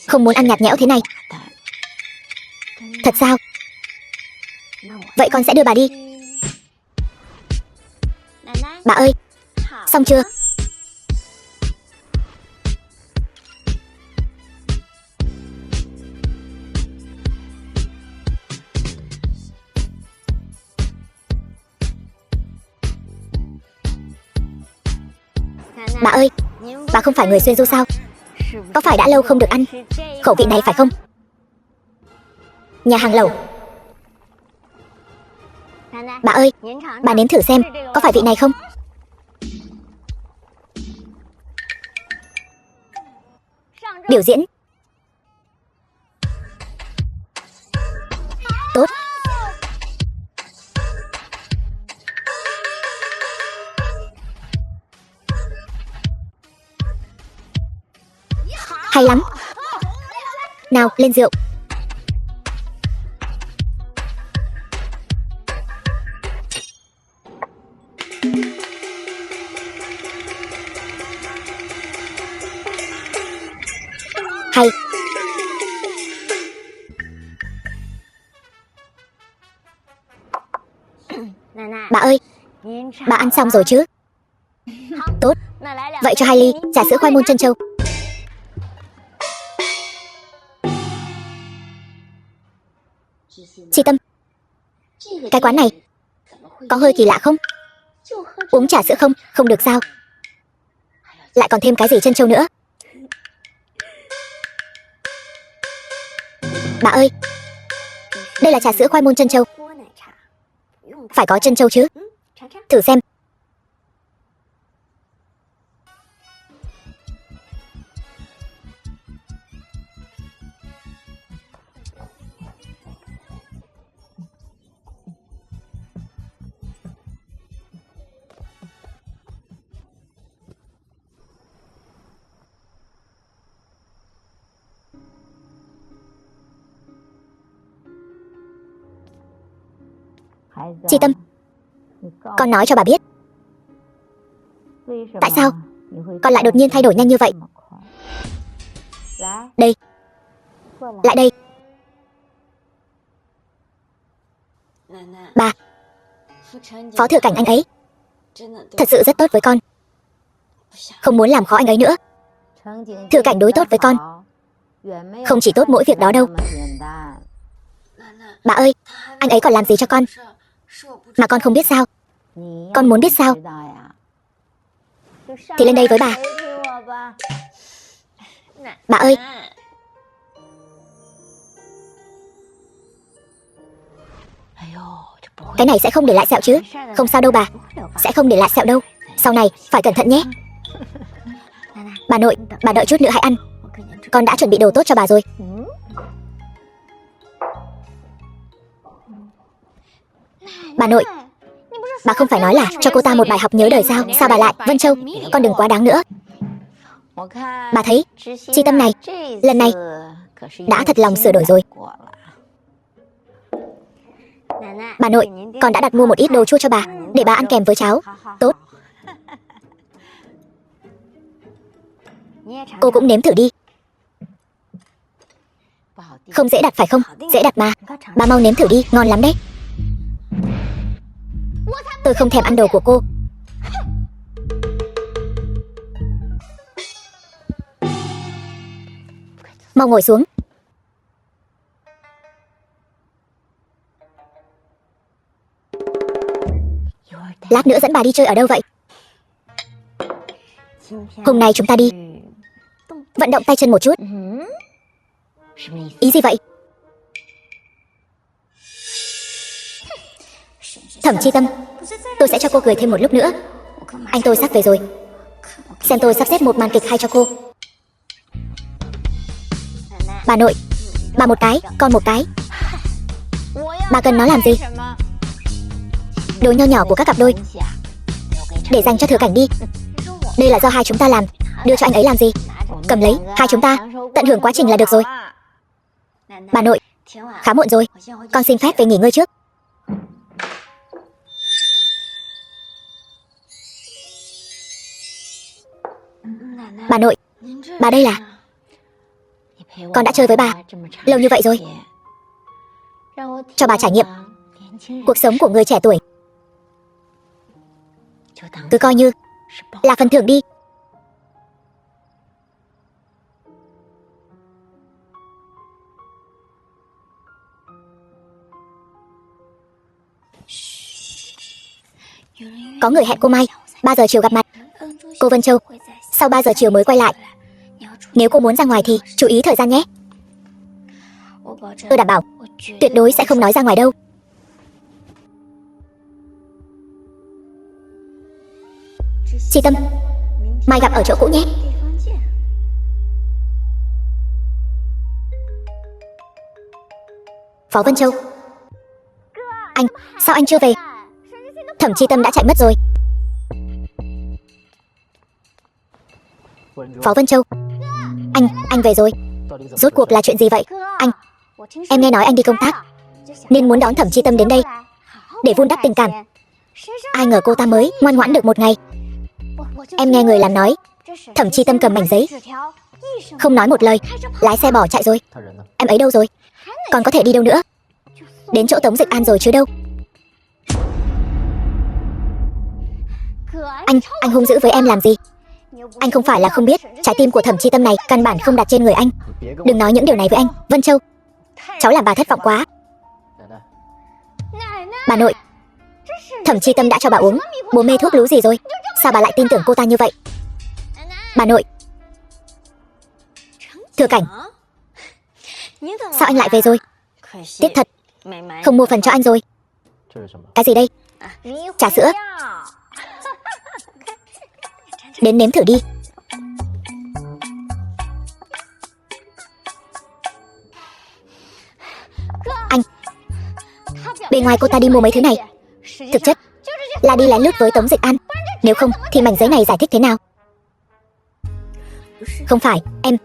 A: không muốn ăn nhạt nhẽo thế này. Thật sao? Vậy con sẽ đưa bà đi. Bà ơi, xong chưa? Bà ơi, bà không phải người xuôi du sao? Có phải đã lâu không được ăn khẩu vị này phải không? Nhà hàng lẩu. Bà ơi, bà nếm thử xem có phải vị này không? Biểu diễn. Tốt. Hay lắm. Nào, lên rượu. Hay. Bà ơi, bà ăn xong rồi chứ? Tốt. Vậy cho 2 ly trà sữa khoai môn trân châu. Chị Tâm, cái quán này có hơi kỳ lạ không? Uống trà sữa không, không được sao? Lại còn thêm cái gì trân châu nữa? Bà ơi, đây là trà sữa khoai môn trân châu. Phải có trân châu chứ? Thử xem. Chị Tâm, con nói cho bà biết, tại sao con lại đột nhiên thay đổi nhanh như vậy? Đây, lại đây. Bà, Phó Thừa Cảnh anh ấy thật sự rất tốt với con, không muốn làm khó anh ấy nữa. Thừa Cảnh đối tốt với con, không chỉ tốt mỗi việc đó đâu. Bà ơi, anh ấy còn làm gì cho con mà con không biết sao? Con muốn biết sao thì lên đây với bà. Bà ơi, cái này sẽ không để lại sẹo chứ? Không sao đâu bà, sẽ không để lại sẹo đâu. Sau này phải cẩn thận nhé. Bà nội, bà đợi chút nữa hãy ăn. Con đã chuẩn bị đồ tốt cho bà rồi. Bà nội, bà không phải nói là cho cô ta một bài học nhớ đời sao? Sao bà lại? Vân Châu, con đừng quá đáng nữa. Bà thấy, Chi Tâm này, lần này đã thật lòng sửa đổi rồi. Bà nội, con đã đặt mua một ít đồ chua cho bà, để bà ăn kèm với cháo. Tốt. Cô cũng nếm thử đi. Không dễ đặt phải không? Dễ đặt mà. Bà mau nếm thử đi, ngon lắm đấy. Tôi không thèm ăn đồ của cô. Mau ngồi xuống. Lát nữa dẫn bà đi chơi ở đâu vậy? Hôm nay chúng ta đi vận động tay chân một chút. Ý gì vậy? Thẩm Chi Tâm, tôi sẽ cho cô cười thêm một lúc nữa. Anh tôi sắp về rồi. Xem tôi sắp xếp một màn kịch hay cho cô. Bà nội, bà một cái, con một cái. Bà cần nó làm gì? Đồ nho nhỏ của các cặp đôi, để dành cho Thừa Cảnh đi. Đây là do hai chúng ta làm, đưa cho anh ấy làm gì? Cầm lấy, hai chúng ta tận hưởng quá trình là được rồi. Bà nội, khá muộn rồi, con xin phép về nghỉ ngơi trước. Bà nội, bà đây là... Con đã chơi với bà lâu như vậy rồi, cho bà trải nghiệm cuộc sống của người trẻ tuổi. Cứ coi như là phần thưởng đi. Có người hẹn cô Mai 3 giờ chiều gặp mặt. Cô Vân Châu sau 3 giờ chiều mới quay lại. Nếu cô muốn ra ngoài thì chú ý thời gian nhé. Tôi đảm bảo tuyệt đối sẽ không nói ra ngoài đâu. Chi Tâm, mai gặp ở chỗ cũ nhé. Phó Vân Châu, anh, sao anh chưa về? Thẩm Chi Tâm đã chạy mất rồi. Phó Vân Châu, anh về rồi. Rốt cuộc là chuyện gì vậy? Anh, em nghe nói anh đi công tác nên muốn đón Thẩm Chi Tâm đến đây để vun đắp tình cảm. Ai ngờ cô ta mới ngoan ngoãn được một ngày. Em nghe người làm nói Thẩm Chi Tâm cầm mảnh giấy, không nói một lời, lái xe bỏ chạy rồi. Em ấy đâu rồi? Còn có thể đi đâu nữa? Đến chỗ Tống Dịch An rồi chứ đâu. Anh hung dữ với em làm gì? Anh không phải là không biết trái tim của Thẩm Chi Tâm này căn bản không đặt trên người anh. Đừng nói những điều này với anh. Vân Châu, cháu làm bà thất vọng quá. Bà nội, Thẩm Chi Tâm đã cho bà uống bố mê thuốc lú gì rồi? Sao bà lại tin tưởng cô ta như vậy? Bà nội, Thừa Cảnh, sao anh lại về rồi? Tiếc thật, không mua phần cho anh rồi. Cái gì đây? Trà sữa. Đến nếm thử đi. Anh, bên ngoài cô ta đi mua mấy thứ này thực chất là đi lén lút với Tống Dịch An. Nếu không thì mảnh giấy này giải thích thế nào? Không phải, em.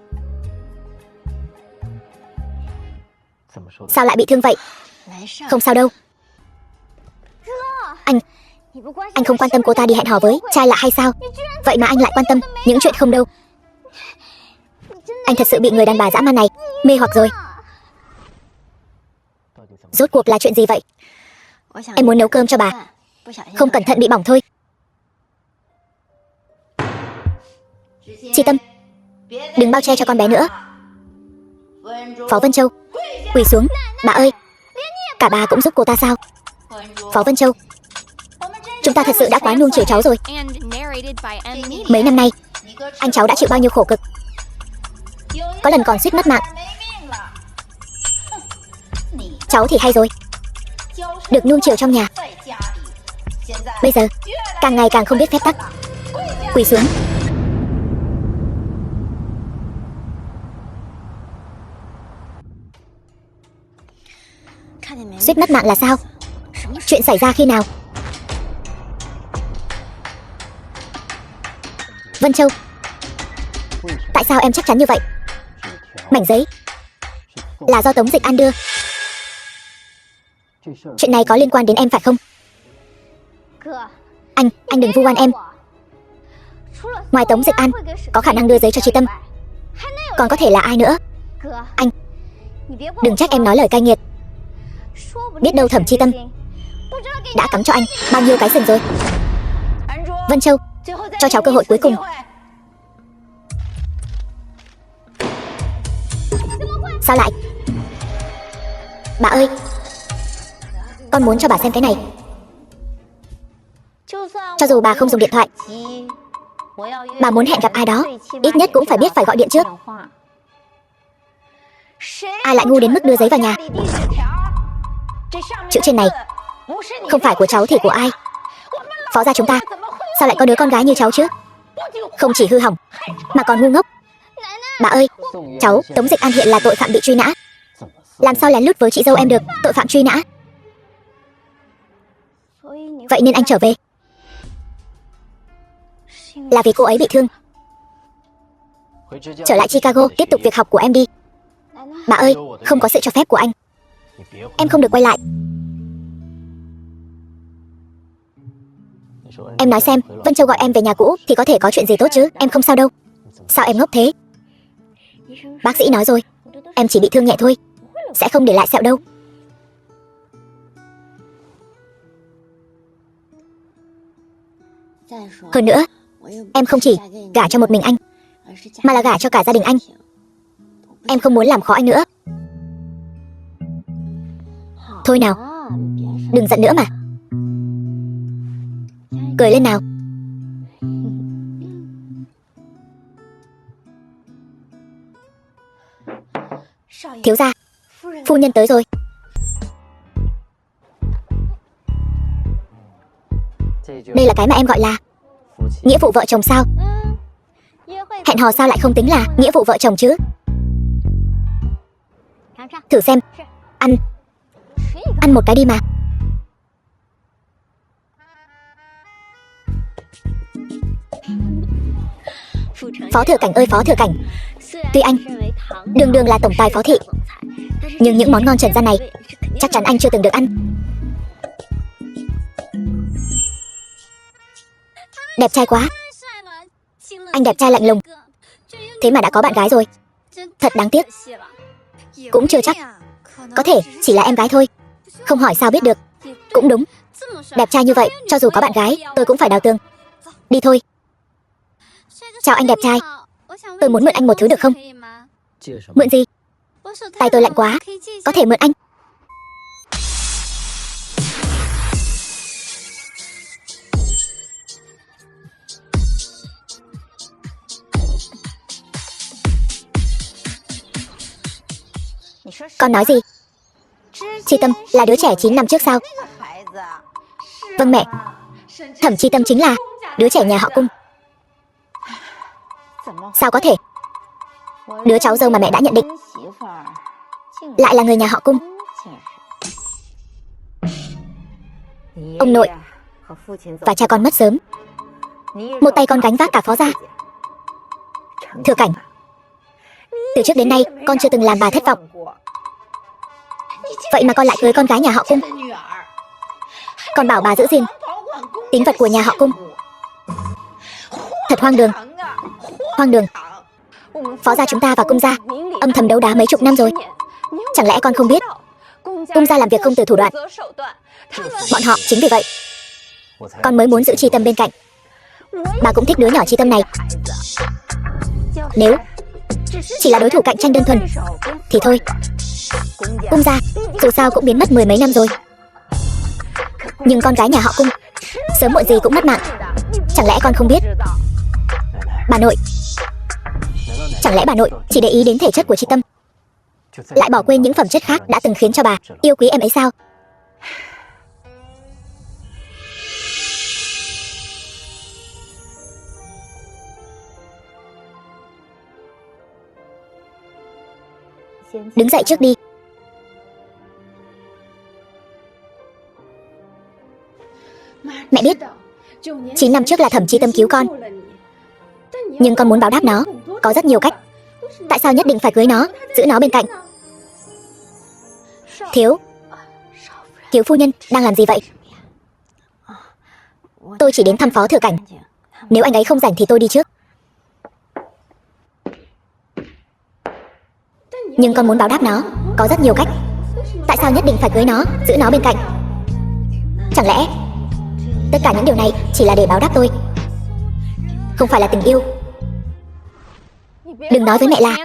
A: Sao lại bị thương vậy? Không sao đâu. Anh không quan tâm cô ta đi hẹn hò với trai lạ hay sao? Vậy mà anh lại quan tâm những chuyện không đâu. Anh thật sự bị người đàn bà dã man này mê hoặc rồi. Rốt cuộc là chuyện gì vậy? Em muốn nấu cơm cho bà, không cẩn thận bị bỏng thôi. Chi Tâm, đừng bao che cho con bé nữa. Phó Vân Châu, quỳ xuống. Bà ơi, cả bà cũng giúp cô ta sao? Phó Vân Châu, chúng ta thật sự đã quá nuông chiều cháu rồi. Mấy năm nay, anh cháu đã chịu bao nhiêu khổ cực, có lần còn suýt mất mạng. Cháu thì hay rồi, được nuông chiều trong nhà, bây giờ càng ngày càng không biết phép tắc. Quỳ xuống. Suýt mất mạng là sao? Chuyện xảy ra khi nào? Vân Châu, tại sao em chắc chắn như vậy? Mảnh giấy là do Tống Dịch An đưa. Chuyện này có liên quan đến em phải không? Anh đừng vu oan em. Ngoài Tống Dịch An, có khả năng đưa giấy cho Chi Tâm, còn có thể là ai nữa? Anh đừng trách em nói lời cay nghiệt. Biết đâu Thẩm Chi Tâm đã cắm cho anh bao nhiêu cái sừng rồi. Vân Châu, cho cháu cơ hội cuối cùng. Sao lại? Bà ơi, con muốn cho bà xem cái này. Cho dù bà không dùng điện thoại, bà muốn hẹn gặp ai đó, ít nhất cũng phải biết phải gọi điện trước. Ai lại ngu đến mức đưa giấy vào nhà? Chữ trên này không phải của cháu thì của ai? Phó gia chúng ta sao lại có đứa con gái như cháu chứ? Không chỉ hư hỏng mà còn ngu ngốc. Bà ơi, cháu Tống Dịch An hiện là tội phạm bị truy nã, làm sao lén lút với chị dâu em được? Tội phạm truy nã. Vậy nên anh trở về là vì cô ấy bị thương. Trở lại Chicago tiếp tục việc học của em đi. Bà ơi, không có sự cho phép của anh, em không được quay lại. Em nói xem, Vân Châu gọi em về nhà cũ thì có thể có chuyện gì tốt chứ? Em không sao đâu. Sao em ngốc thế? Bác sĩ nói rồi, em chỉ bị thương nhẹ thôi, sẽ không để lại sẹo đâu. Hơn nữa, em không chỉ gả cho một mình anh, mà là gả cho cả gia đình anh. Em không muốn làm khó anh nữa. Thôi nào, đừng giận nữa mà. Cười lên nào. Thiếu gia, phu nhân tới rồi. Đây là cái mà em gọi là nghĩa vụ vợ chồng sao? Hẹn hò sao lại không tính là nghĩa vụ vợ chồng chứ? Thử xem. Ăn một cái đi mà. Phó Thừa Cảnh ơi Phó Thừa Cảnh, tuy anh đường đường là tổng tài Phó thị, nhưng những món ngon trần gian này chắc chắn anh chưa từng được ăn. Đẹp trai quá. Anh đẹp trai lạnh lùng, thế mà đã có bạn gái rồi. Thật đáng tiếc. Cũng chưa chắc, có thể chỉ là em gái thôi. Không hỏi sao biết được. Cũng đúng, đẹp trai như vậy, cho dù có bạn gái tôi cũng phải đào tường. Đi thôi. Chào anh đẹp trai, tôi muốn mượn anh một thứ được không? Mượn gì? Tay tôi lạnh quá, có thể mượn anh. Con nói gì? Chi Tâm là đứa trẻ 9 năm trước sao? Vâng mẹ, Thẩm Chi Tâm chính là đứa trẻ nhà họ Cung. Sao có thể? Đứa cháu dâu mà mẹ đã nhận định lại là người nhà họ Cung. Ông nội và cha con mất sớm, một tay con gánh vác cả Phó gia. Thừa Cảnh, từ trước đến nay con chưa từng làm bà thất vọng. Vậy mà con lại cưới con gái nhà họ Cung, còn bảo bà giữ gìn tín vật của nhà họ Cung. Thật hoang đường. Hoang đường. Phó gia chúng ta và Cung gia âm thầm đấu đá mấy chục năm rồi. Chẳng lẽ con không biết Cung gia làm việc không từ thủ đoạn, Bọn họ chính vì vậy con mới muốn giữ Chi Tâm bên cạnh. Bà cũng thích đứa nhỏ Chi Tâm này. Nếu chỉ là đối thủ cạnh tranh đơn thuần thì thôi. Cung gia dù sao cũng biến mất mười mấy năm rồi, nhưng con gái nhà họ Cung sớm muộn gì cũng mất mạng. Chẳng lẽ con không biết? Bà nội, chẳng lẽ bà nội chỉ để ý đến thể chất của Chi Tâm, lại bỏ quên những phẩm chất khác đã từng khiến cho bà yêu quý em ấy sao? Đứng dậy trước đi. Mẹ biết 9 năm trước là Thẩm Chi Tâm cứu con, nhưng con muốn báo đáp nó có rất nhiều cách. Tại sao nhất định phải cưới nó, giữ nó bên cạnh? Thiếu phu nhân đang làm gì vậy? Tôi chỉ đến thăm Phó Thừa Cảnh. Nếu anh ấy không rảnh thì tôi đi trước. Nhưng con muốn báo đáp nó có rất nhiều cách. Tại sao nhất định phải cưới nó, giữ nó bên cạnh? Chẳng lẽ tất cả những điều này chỉ là để báo đáp tôi, không phải là tình yêu? Đừng nói với mẹ là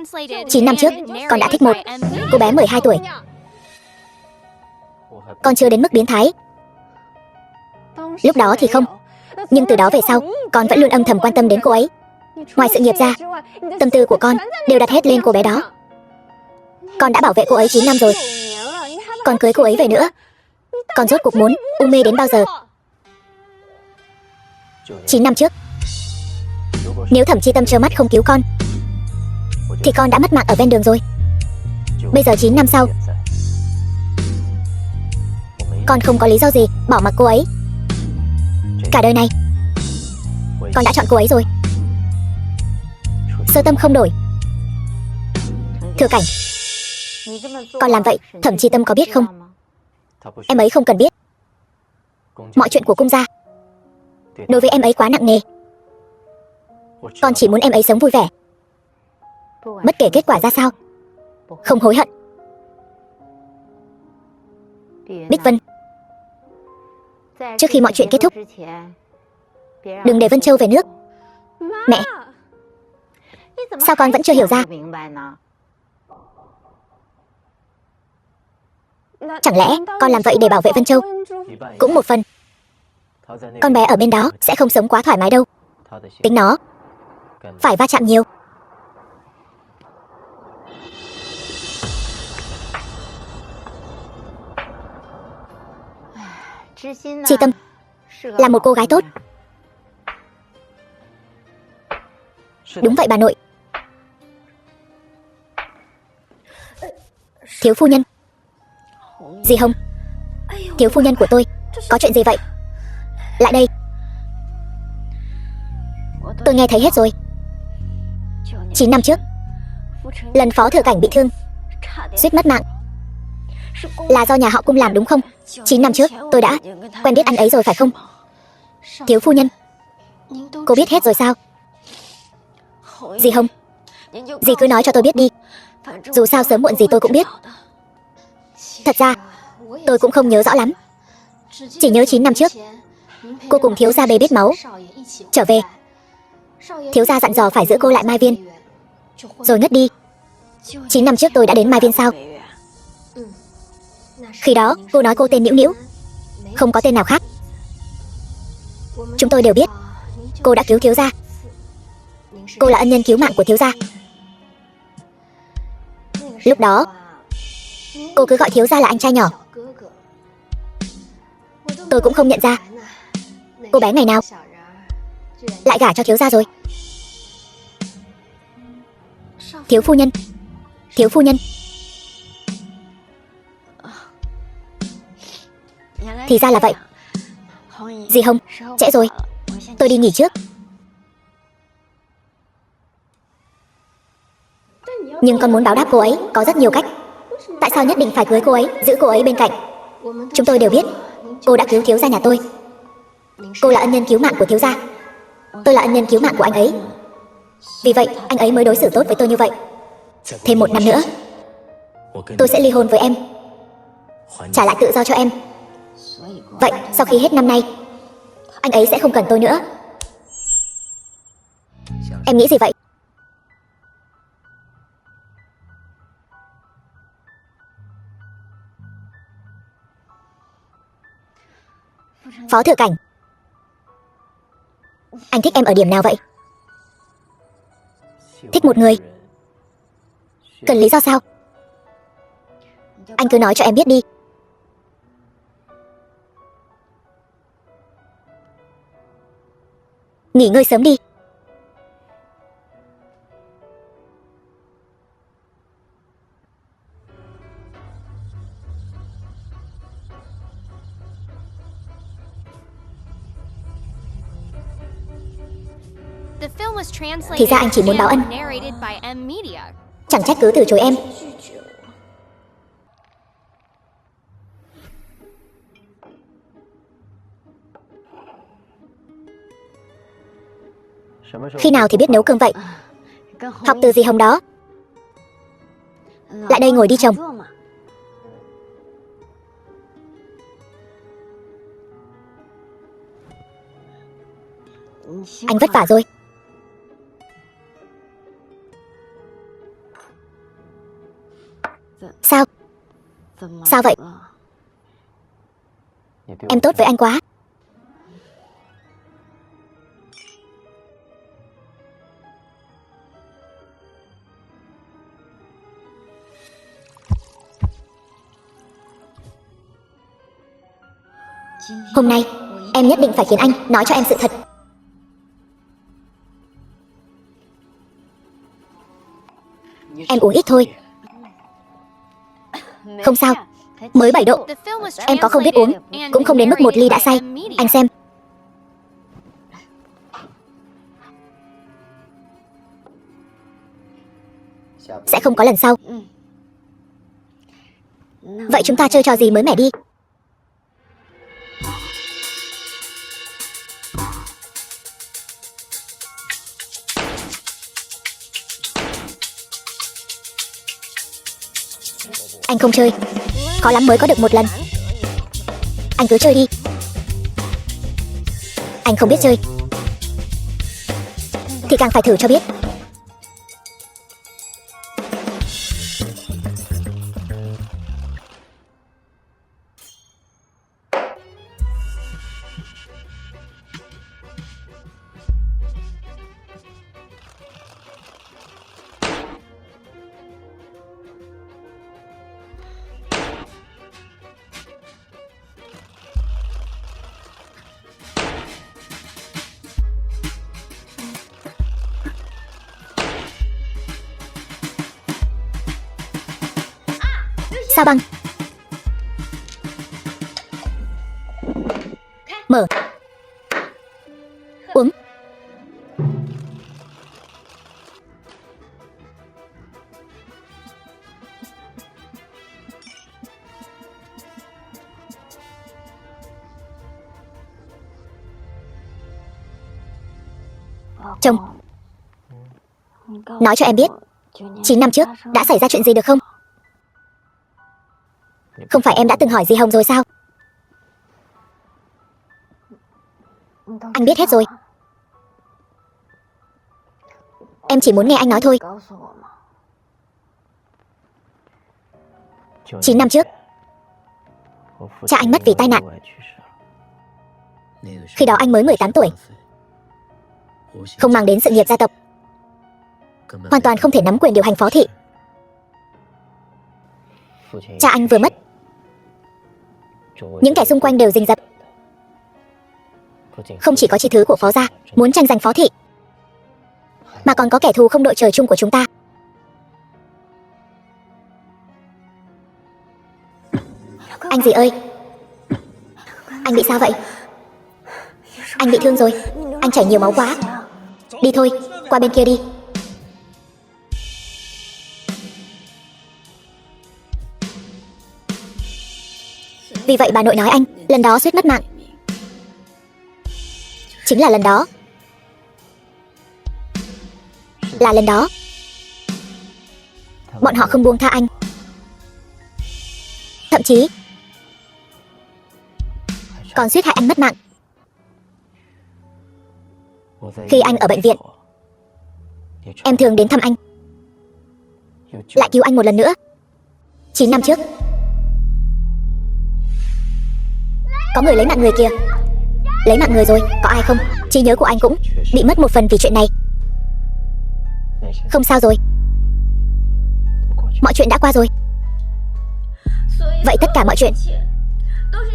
A: 9 năm trước con đã thích một cô bé 12 tuổi. Con chưa đến mức biến thái. Lúc đó thì không, nhưng từ đó về sau con vẫn luôn âm thầm quan tâm đến cô ấy. Ngoài sự nghiệp ra, tâm tư của con đều đặt hết lên cô bé đó. Con đã bảo vệ cô ấy 9 năm rồi, còn cưới cô ấy về nữa. Con rốt cuộc muốn u mê đến bao giờ? 9 năm trước, nếu Thẩm Chi Tâm trơ mắt không cứu con thì con đã mất mạng ở ven đường rồi. Bây giờ 9 năm sau, con không có lý do gì bỏ mặc cô ấy. Cả đời này con đã chọn cô ấy rồi. Sơ tâm không đổi. Thừa Cảnh, con làm vậy Thẩm Chi Tâm có biết không? Em ấy không cần biết. Mọi chuyện của Cung gia đối với em ấy quá nặng nề. Con chỉ muốn em ấy sống vui vẻ, bất kể kết quả ra sao, không hối hận. Bích Vân, trước khi mọi chuyện kết thúc, đừng để Vân Châu về nước. Mẹ, sao con vẫn chưa hiểu ra? Chẳng lẽ con làm vậy để bảo vệ Vân Châu? Cũng một phần. Con bé ở bên đó sẽ không sống quá thoải mái đâu. Tính nó phải va chạm nhiều. Chi Tâm là một cô gái tốt. Đúng vậy bà nội. Thiếu phu nhân. Di Hồng, thiếu phu nhân của tôi, có chuyện gì vậy? Lại đây. Tôi nghe thấy hết rồi. 9 năm trước, lần Phó Thừa Cảnh bị thương, suýt mất mạng, là do nhà họ Cung làm đúng không? 9 năm trước tôi đã quen biết anh ấy rồi phải không? Thiếu phu nhân, cô biết hết rồi sao? Di Hồng, dì cứ nói cho tôi biết đi. Dù sao sớm muộn gì tôi cũng biết. Thật ra tôi cũng không nhớ rõ lắm. Chỉ nhớ 9 năm trước cô cùng thiếu gia bê bết máu trở về. Thiếu gia dặn dò phải giữ cô lại Mai Viên, rồi ngất đi. 9 năm trước tôi đã đến Mai Viên sao? Khi đó cô nói cô tên Nữu Nữu, không có tên nào khác. Chúng tôi đều biết cô đã cứu thiếu gia. Cô là ân nhân cứu mạng của thiếu gia. Lúc đó cô cứ gọi thiếu gia là anh trai nhỏ. Tôi cũng không nhận ra cô bé ngày nào lại gả cho thiếu gia rồi. Thiếu phu nhân, thiếu phu nhân. Thì ra là vậy. Dì Hồng, trễ rồi, tôi đi nghỉ trước. Nhưng con muốn báo đáp cô ấy có rất nhiều cách. Tại sao nhất định phải cưới cô ấy, giữ cô ấy bên cạnh? Chúng tôi đều biết cô đã cứu thiếu gia nhà tôi. Cô là ân nhân cứu mạng của thiếu gia. Tôi là ân nhân cứu mạng của anh ấy. Vì vậy anh ấy mới đối xử tốt với tôi như vậy. Thêm 1 năm nữa tôi sẽ ly hôn với em, trả lại tự do cho em. Vậy sau khi hết năm nay, anh ấy sẽ không cần tôi nữa. Em nghĩ gì vậy? Phó Thừa Cảnh, anh thích em ở điểm nào vậy? Thích một người, cần lý do sao? Anh cứ nói cho em biết đi. Nghỉ ngơi sớm đi. Thì ra anh chỉ muốn báo ân. Chẳng trách cứ từ chối em. Khi nào thì biết nấu cơm vậy? Học từ gì Hồng đó? Lại đây ngồi đi chồng. Anh vất vả rồi. Sao? Sao vậy? Em tốt với anh quá. Hôm nay, em nhất định phải khiến anh nói cho em sự thật. Em uống ít thôi. Không sao, mới 7 độ. Em có không biết uống, cũng không đến mức 1 ly đã say. Anh xem. Sẽ không có lần sau. Vậy chúng ta chơi trò gì mới mẻ đi. Anh không chơi, khó lắm mới có được một lần. Anh cứ chơi đi. Anh không biết chơi thì càng phải thử cho biết. Sao băng? Mở. Uống. Chồng, nói cho em biết 9 năm trước đã xảy ra chuyện gì được không? Không phải em đã từng hỏi dì Hồng rồi sao? Anh biết hết rồi. Em chỉ muốn nghe anh nói thôi. 9 năm trước, cha anh mất vì tai nạn. Khi đó anh mới 18 tuổi, không mang đến sự nghiệp gia tộc, hoàn toàn không thể nắm quyền điều hành phó thị. Cha anh vừa mất, những kẻ xung quanh đều rình rập. Không chỉ có chi thứ của phó gia muốn tranh giành phó thị, mà còn có kẻ thù không đội trời chung của chúng ta. Anh gì ơi, anh bị sao vậy? Anh bị thương rồi, anh chảy nhiều máu quá. Đi thôi, qua bên kia đi. Vì vậy bà nội nói anh lần đó suýt mất mạng. Chính là lần đó. Là lần đó bọn họ không buông tha anh. Thậm chí còn suýt hại anh mất mạng. Khi anh ở bệnh viện, em thường đến thăm anh, lại cứu anh một lần nữa. 9 năm trước, có người lấy mạng người kìa. Lấy mạng người rồi, có ai không? Trí nhớ của anh cũng bị mất một phần vì chuyện này. Không sao rồi, mọi chuyện đã qua rồi. Vậy tất cả mọi chuyện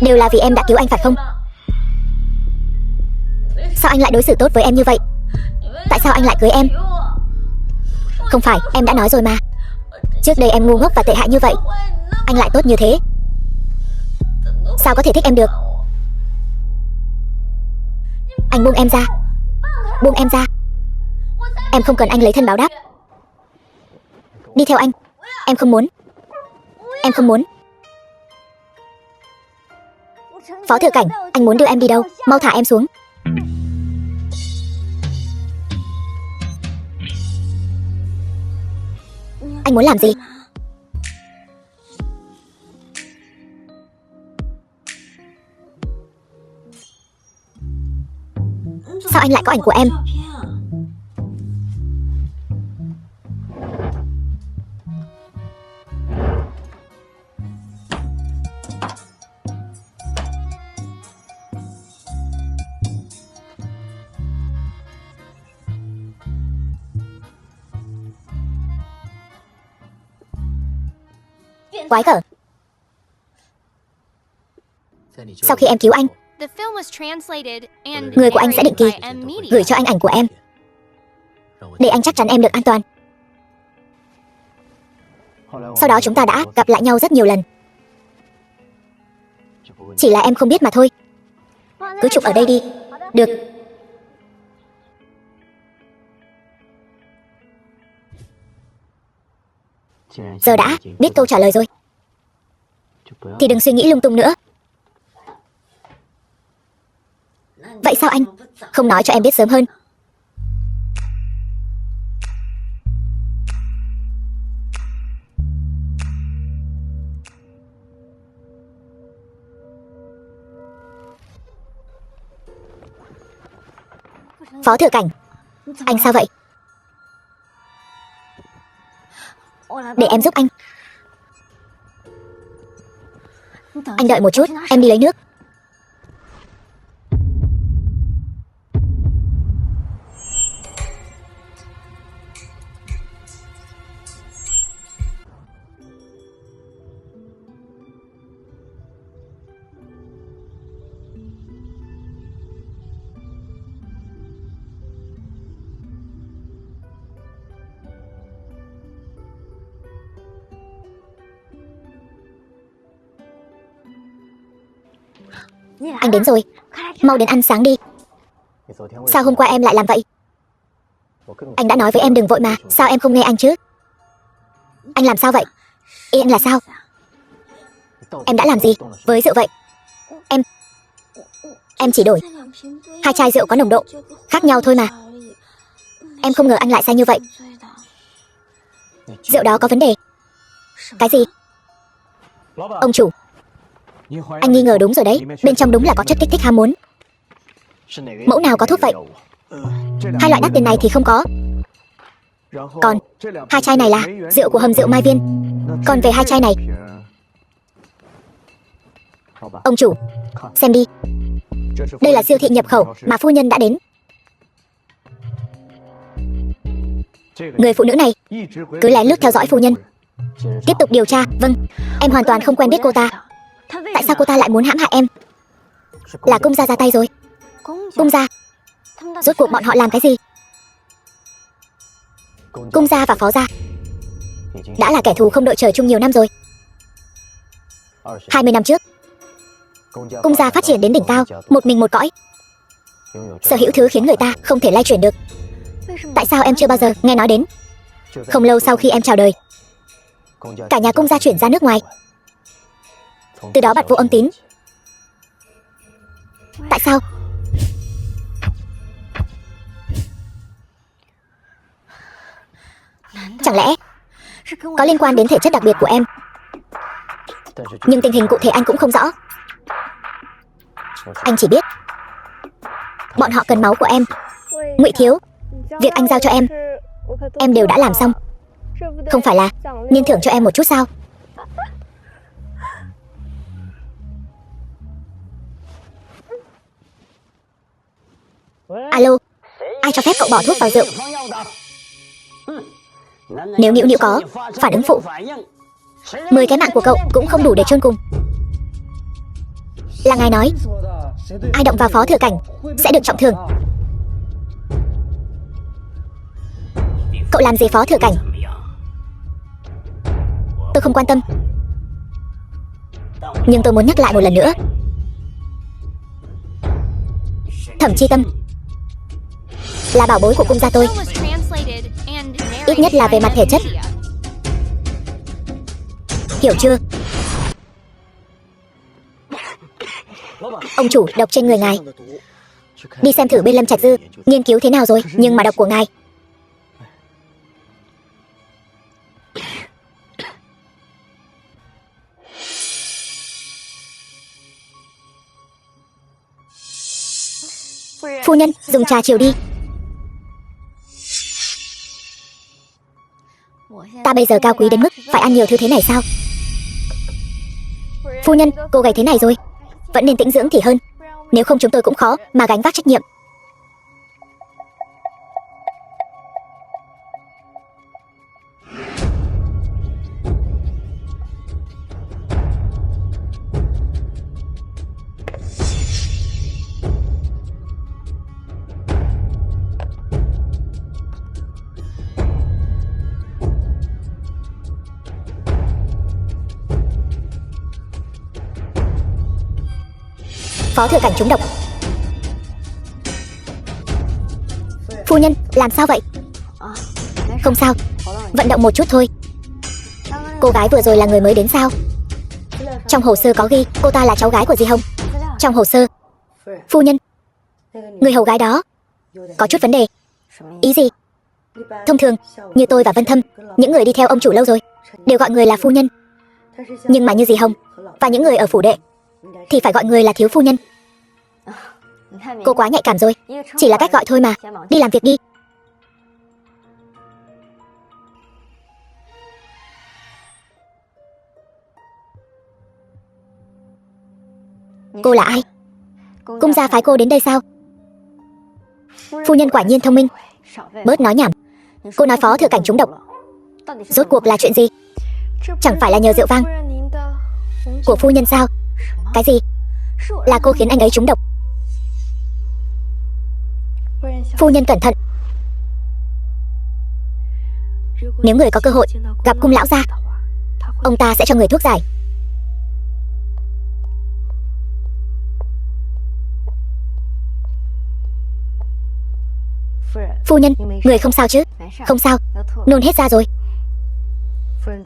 A: đều là vì em đã cứu anh phải không? Sao anh lại đối xử tốt với em như vậy? Tại sao anh lại cưới em? Không phải, em đã nói rồi mà. Trước đây em ngu ngốc và tệ hại như vậy, anh lại tốt như thế. Sao có thể thích em được? Anh buông em ra. Buông em ra. Em không cần anh lấy thân báo đáp. Đi theo anh. Em không muốn. Em không muốn. Phó Thừa Cảnh, anh muốn đưa em đi đâu? Mau thả em xuống. Anh muốn làm gì? Sao anh lại có ảnh của em? Quái gở. Sau khi em cứu anh, người của anh sẽ định kỳ gửi cho anh ảnh của em, để anh chắc chắn em được an toàn. Sau đó chúng ta đã gặp lại nhau rất nhiều lần. Chỉ là em không biết mà thôi. Cứ chụp ở đây đi. Được. Giờ đã biết câu trả lời rồi thì đừng suy nghĩ lung tung nữa. Vậy sao anh không nói cho em biết sớm hơn? Phó Thừa Cảnh, anh sao vậy? Để em giúp anh. Anh đợi một chút, em đi lấy nước. Anh đến rồi, mau đến ăn sáng đi. Sao hôm qua em lại làm vậy? Anh đã nói với em đừng vội mà, sao em không nghe anh chứ? Anh làm sao vậy? Ý anh là sao? Em đã làm gì với rượu vậy? Em chỉ đổi 2 chai rượu có nồng độ khác nhau thôi mà. Em không ngờ anh lại sai như vậy. Rượu đó có vấn đề. Cái gì? Ông chủ, anh nghi ngờ đúng rồi đấy. Bên trong đúng là có chất kích thích ham muốn. Mẫu nào có thuốc vậy? 2 loại đắt tiền này thì không có. Còn 2 chai này là rượu của hầm rượu Mai Viên. Còn về 2 chai này, ông chủ, xem đi. Đây là siêu thị nhập khẩu mà phu nhân đã đến. Người phụ nữ này cứ lén lút theo dõi phu nhân. Tiếp tục điều tra. Vâng, em hoàn toàn không quen biết cô ta. Tại sao cô ta lại muốn hãm hại em? Là cung gia ra tay rồi. Cung gia? Rốt cuộc bọn họ làm cái gì? Cung gia và phó gia đã là kẻ thù không đội trời chung nhiều năm rồi. 20 năm trước, cung gia phát triển đến đỉnh cao, một mình một cõi, sở hữu thứ khiến người ta không thể lay chuyển được. Tại sao em chưa bao giờ nghe nói đến? Không lâu sau khi em chào đời, cả nhà cung gia chuyển ra nước ngoài, từ đó bặt vô âm tín. Tại sao? Chẳng lẽ có liên quan đến thể chất đặc biệt của em? Nhưng tình hình cụ thể anh cũng không rõ. Anh chỉ biết bọn họ cần máu của em. Ngụy Thiếu, việc anh giao cho em đều đã làm xong. Không phải là nên thưởng cho em một chút sao? Alo, ai cho phép cậu bỏ thuốc vào rượu? Nếu Nữu Nữu có phản ứng phụ, 10 cái mạng của cậu cũng không đủ để chôn cùng. Là ngài nói ai động vào Phó Thừa Cảnh sẽ được trọng thương. Cậu làm gì Phó Thừa Cảnh? Tôi không quan tâm. Nhưng tôi muốn nhắc lại một lần nữa, Thẩm Chi Tâm là bảo bối của cung gia tôi. Ít nhất là về mặt thể chất. Hiểu chưa? Ông chủ, độc trên người ngài. Đi xem thử bên Lâm Trạch Dư nghiên cứu thế nào rồi. Nhưng mà độc của ngài phu nhân, dùng trà chiều đi. Ta bây giờ cao quý đến mức phải ăn nhiều thứ thế này sao? Phu nhân, cô gầy thế này rồi, vẫn nên tĩnh dưỡng thì hơn. Nếu không chúng tôi cũng khó mà gánh vác trách nhiệm. Phó Thừa Cảnh trúng độc. Phu nhân, làm sao vậy? Không sao, vận động một chút thôi. Cô gái vừa rồi là người mới đến sao? Trong hồ sơ có ghi cô ta là cháu gái của Di Hồng. Trong hồ sơ. Phu nhân, người hầu gái đó có chút vấn đề. Ý gì? Thông thường, như tôi và Vân Thâm, những người đi theo ông chủ lâu rồi, đều gọi người là phu nhân. Nhưng mà như Di Hồng và những người ở phủ đệ thì phải gọi người là thiếu phu nhân. Cô quá nhạy cảm rồi. Chỉ là cách gọi thôi mà. Đi làm việc đi. Cô là ai? Cung gia phái cô đến đây sao? Phu nhân quả nhiên thông minh. Bớt nói nhảm. Cô nói Phó Thừa Cảnh trúng độc, rốt cuộc là chuyện gì? Chẳng phải là nhờ rượu vang của phu nhân sao? Cái gì? Là cô khiến anh ấy trúng độc? Phu nhân cẩn thận. Nếu người có cơ hội gặp cung lão gia, ông ta sẽ cho người thuốc giải. Phu nhân, người không sao chứ? Không sao, nôn hết ra rồi.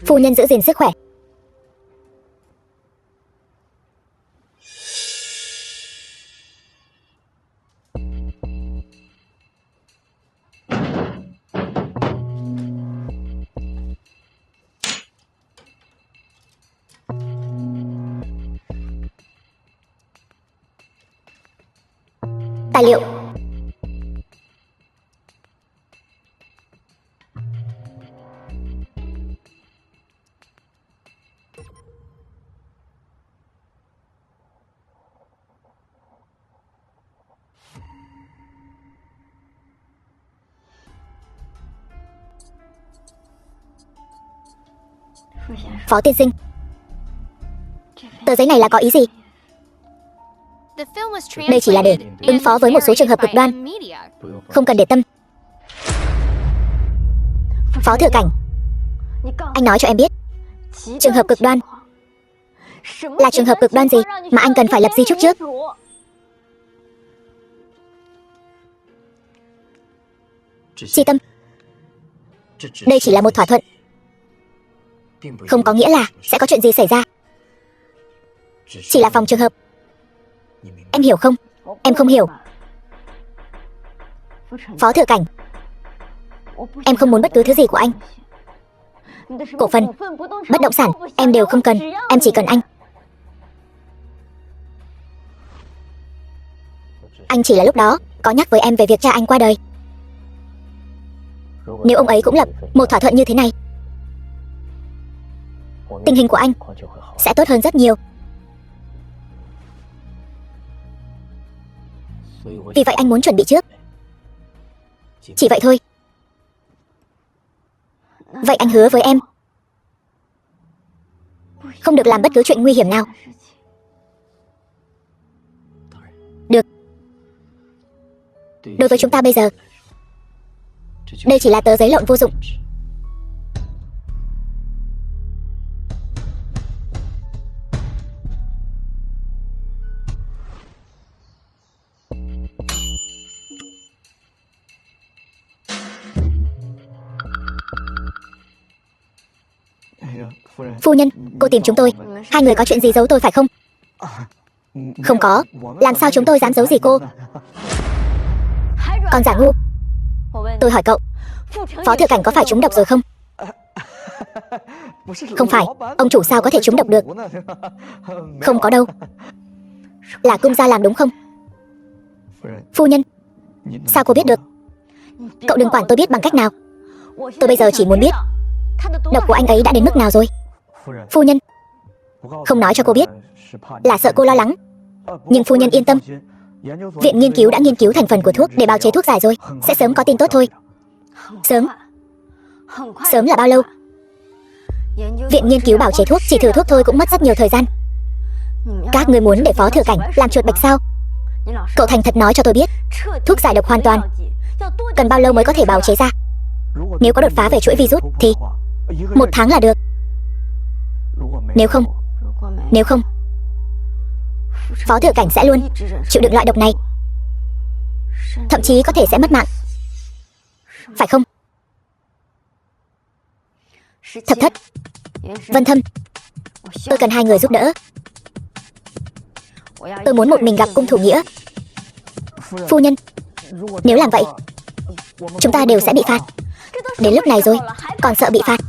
A: Phu nhân giữ gìn sức khỏe. Tài liệu. Phó tiên sinh, tờ giấy này là có ý gì? Đây chỉ là để ứng phó với một số trường hợp cực đoan, không cần để tâm. Phó Thừa Cảnh, anh nói cho em biết, trường hợp cực đoan là trường hợp cực đoan gì mà anh cần phải lập di chúc trước? Chi Tâm, đây chỉ là một thỏa thuận, không có nghĩa là sẽ có chuyện gì xảy ra. Chỉ là phòng trường hợp. Em hiểu không? Em không hiểu. Phó Thừa Cảnh, em không muốn bất cứ thứ gì của anh. Cổ phần, bất động sản, em đều không cần. Em chỉ cần anh. Anh chỉ là lúc đó có nhắc với em về việc cha anh qua đời. Nếu ông ấy cũng lập một thỏa thuận như thế này, tình hình của anh sẽ tốt hơn rất nhiều. Vì vậy anh muốn chuẩn bị trước. Chỉ vậy thôi. Vậy anh hứa với em không được làm bất cứ chuyện nguy hiểm nào. Được. Đối với chúng ta bây giờ, đây chỉ là tờ giấy lộn vô dụng. Phu nhân, cô tìm chúng tôi. Hai người có chuyện gì giấu tôi phải không? Không có. Làm sao chúng tôi dám giấu gì cô? Còn giả ngu. Tôi hỏi cậu, Phó Thừa Cảnh có phải trúng độc rồi không? Không phải. Ông chủ sao có thể trúng độc được? Không có đâu. Là Cung gia làm đúng không? Phu nhân, sao cô biết được? Cậu đừng quản tôi biết bằng cách nào. Tôi bây giờ chỉ muốn biết độc của anh ấy đã đến mức nào rồi. Phu nhân, không nói cho cô biết là sợ cô lo lắng. Nhưng phu nhân yên tâm, viện nghiên cứu đã nghiên cứu thành phần của thuốc để bào chế thuốc giải rồi. Sẽ sớm có tin tốt thôi. Sớm? Sớm là bao lâu? Viện nghiên cứu bào chế thuốc chỉ thử thuốc thôi cũng mất rất nhiều thời gian. Các người muốn để Phó Thừa Cảnh làm chuột bạch sao? Cậu thành thật nói cho tôi biết, thuốc giải độc hoàn toàn cần bao lâu mới có thể bào chế ra? Nếu có đột phá về chuỗi virus thì 1 tháng là được. Nếu không, Phó Thừa Cảnh sẽ luôn chịu đựng loại độc này. Thậm chí có thể sẽ mất mạng. Phải không? Thập Thất, Vân Thâm, tôi cần hai người giúp đỡ. Tôi muốn một mình gặp Cung Thủ Nghĩa. Phu nhân, nếu làm vậy, chúng ta đều sẽ bị phạt. Đến lúc này rồi, còn sợ bị phạt.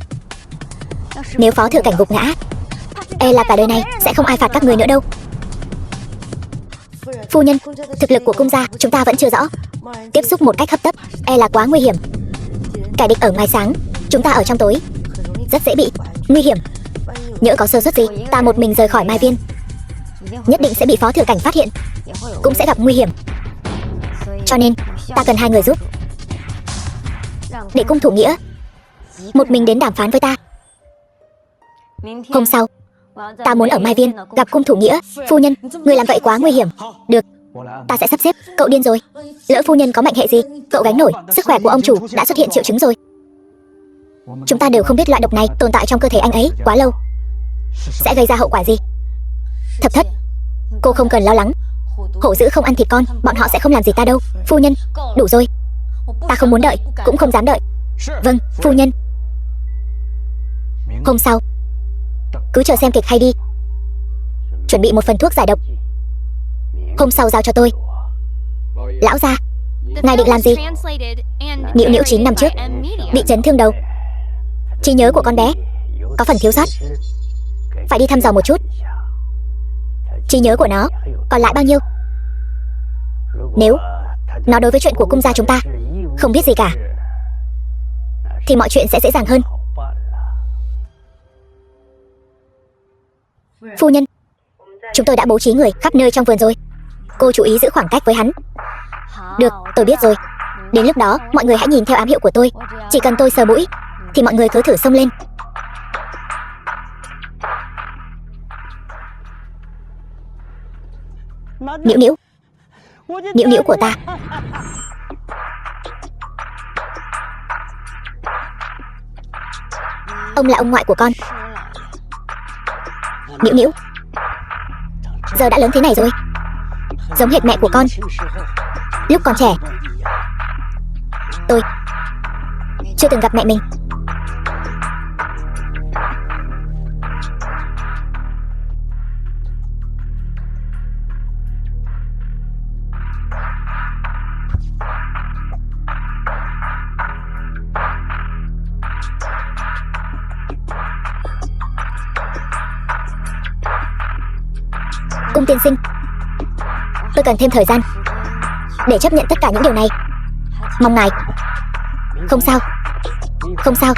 A: Nếu Phó Thừa Cảnh gục ngã, e là cả đời này sẽ không ai phạt các người nữa đâu. Phu nhân, thực lực của Cung gia chúng ta vẫn chưa rõ. Tiếp xúc một cách hấp tấp e là quá nguy hiểm. Kẻ địch ở ngoài sáng, chúng ta ở trong tối, rất dễ bị nguy hiểm. Nhỡ có sơ suất gì, ta một mình rời khỏi Mai Viên, nhất định sẽ bị Phó Thừa Cảnh phát hiện, cũng sẽ gặp nguy hiểm. Cho nên ta cần hai người giúp, để Cung Thủ Nghĩa một mình đến đàm phán với ta. Hôm sau, ta muốn ở Mai Viên gặp Cung Thủ Nghĩa. Phu nhân, người làm vậy quá nguy hiểm. Được, ta sẽ sắp xếp. Cậu điên rồi. Lỡ phu nhân có mệnh hệ gì cậu gánh nổi? Sức khỏe của ông chủ đã xuất hiện triệu chứng rồi. Chúng ta đều không biết loại độc này tồn tại trong cơ thể anh ấy quá lâu sẽ gây ra hậu quả gì. Thập Thất, cô không cần lo lắng. Hổ dữ không ăn thịt con, bọn họ sẽ không làm gì ta đâu. Phu nhân, đủ rồi. Ta không muốn đợi, cũng không dám đợi. Vâng, phu nhân. Hôm sau, cứ chờ xem kịch hay đi. Chuẩn bị một phần thuốc giải độc, hôm sau giao cho tôi. Lão gia, ngài định làm gì? Nhiễu Nhiễu 9 năm trước bị chấn thương đầu, trí nhớ của con bé có phần thiếu sót, phải đi thăm dò một chút. Trí nhớ của nó còn lại bao nhiêu? Nếu nó đối với chuyện của Cung gia chúng ta không biết gì cả, thì mọi chuyện sẽ dễ dàng hơn. Phu nhân, chúng tôi đã bố trí người khắp nơi trong vườn rồi. Cô chú ý giữ khoảng cách với hắn. Được, tôi biết rồi. Đến lúc đó, mọi người hãy nhìn theo ám hiệu của tôi. Chỉ cần tôi sờ mũi, thì mọi người cứ thử xông lên. Nhiễu Nhiễu, Nhiễu Nhiễu của ta. Ông là ông ngoại của con. Nhiễu Nhiễu giờ đã lớn thế này rồi, giống hệt mẹ của con lúc còn trẻ. Tôi chưa từng gặp mẹ mình. Cung tiên sinh, tôi cần thêm thời gian để chấp nhận tất cả những điều này. Mong ngài. Không sao. Không sao.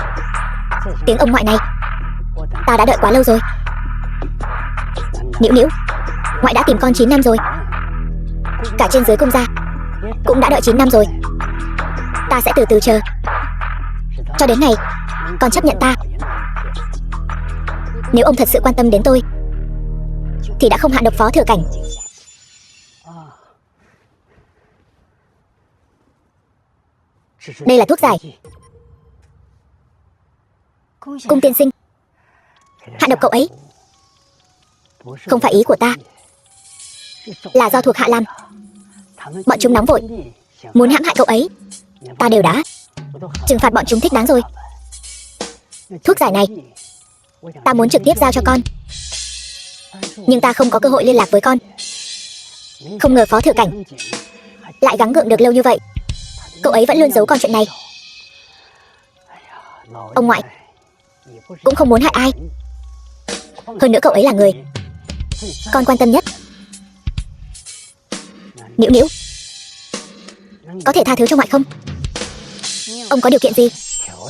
A: Tiếng ông ngoại này, ta đã đợi quá lâu rồi. Nĩu nĩu, ngoại đã tìm con 9 năm rồi. Cả trên dưới cung gia cũng đã đợi 9 năm rồi. Ta sẽ từ từ chờ cho đến ngày con chấp nhận ta. Nếu ông thật sự quan tâm đến tôi thì đã không hạ độc Phó Thừa Cảnh. Đây là thuốc giải. Cung tiên sinh, hạ độc cậu ấy không phải ý của ta, là do thuộc hạ làm. Bọn chúng nóng vội muốn hãm hại cậu ấy. Ta đều đã trừng phạt bọn chúng thích đáng rồi. Thuốc giải này ta muốn trực tiếp giao cho con, nhưng ta không có cơ hội liên lạc với con. Không ngờ Phó Thừa Cảnh lại gắng gượng được lâu như vậy. Cậu ấy vẫn luôn giấu con chuyện này. Ông ngoại cũng không muốn hại ai. Hơn nữa cậu ấy là người con quan tâm nhất. Nĩu nĩu, có thể tha thứ cho ngoại không? Ông có điều kiện gì?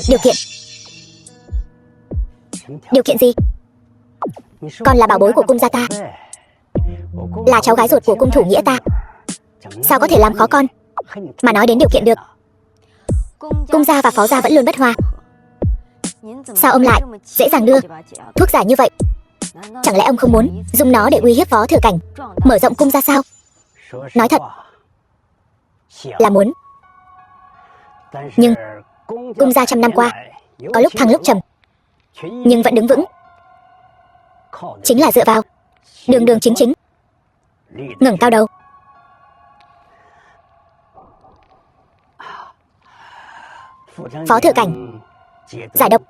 A: Điều kiện? Điều kiện gì? Con là bảo bối của cung gia ta, là cháu gái ruột của cung thủ nghĩa ta, sao có thể làm khó con mà nói đến điều kiện được? Cung gia và Phó gia vẫn luôn bất hòa, sao ông lại dễ dàng đưa thuốc giải như vậy? Chẳng lẽ ông không muốn dùng nó để uy hiếp Phó Thừa Cảnh, mở rộng cung gia sao? Nói thật là muốn, nhưng cung gia trăm năm qua có lúc thăng lúc trầm, nhưng vẫn đứng vững, chính là dựa vào đường đường chính chính, ngẩng cao đầu. Phó Thừa Cảnh giải độc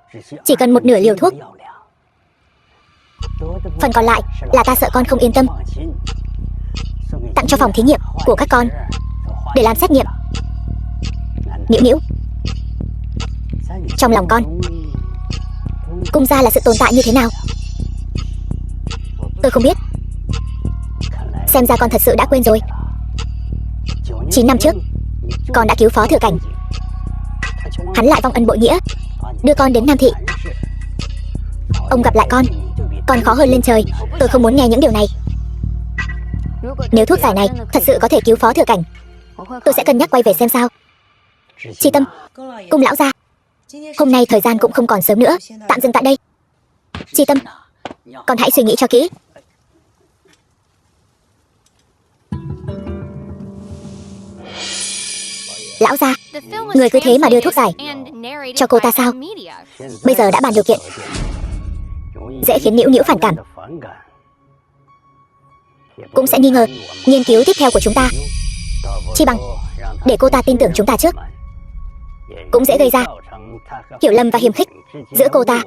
A: chỉ cần một nửa liều thuốc, phần còn lại là ta sợ con không yên tâm, tặng cho phòng thí nghiệm của các con để làm xét nghiệm. Nĩu nĩu, trong lòng con, cung gia là sự tồn tại như thế nào? Tôi không biết. Xem ra con thật sự đã quên rồi. 9 năm trước, con đã cứu Phó Thừa Cảnh. Hắn lại vong ân bội nghĩa, đưa con đến Nam Thị. Ông gặp lại con khó hơn lên trời. Tôi không muốn nghe những điều này. Nếu thuốc giải này thật sự có thể cứu Phó Thừa Cảnh, tôi sẽ cân nhắc quay về xem sao. Chi Tâm, cung lão gia, hôm nay thời gian cũng không còn sớm nữa, tạm dừng tại đây. Chi Tâm, con hãy suy nghĩ cho kỹ. Lão gia, người cứ thế mà đưa thuốc giải cho cô ta sao? Bây giờ đã bàn điều kiện, dễ khiến Nĩu Nĩu phản cảm, cũng sẽ nghi ngờ nghiên cứu tiếp theo của chúng ta. Chi bằng để cô ta tin tưởng chúng ta trước, cũng dễ gây ra hiểu lầm và hiềm khích giữa cô ta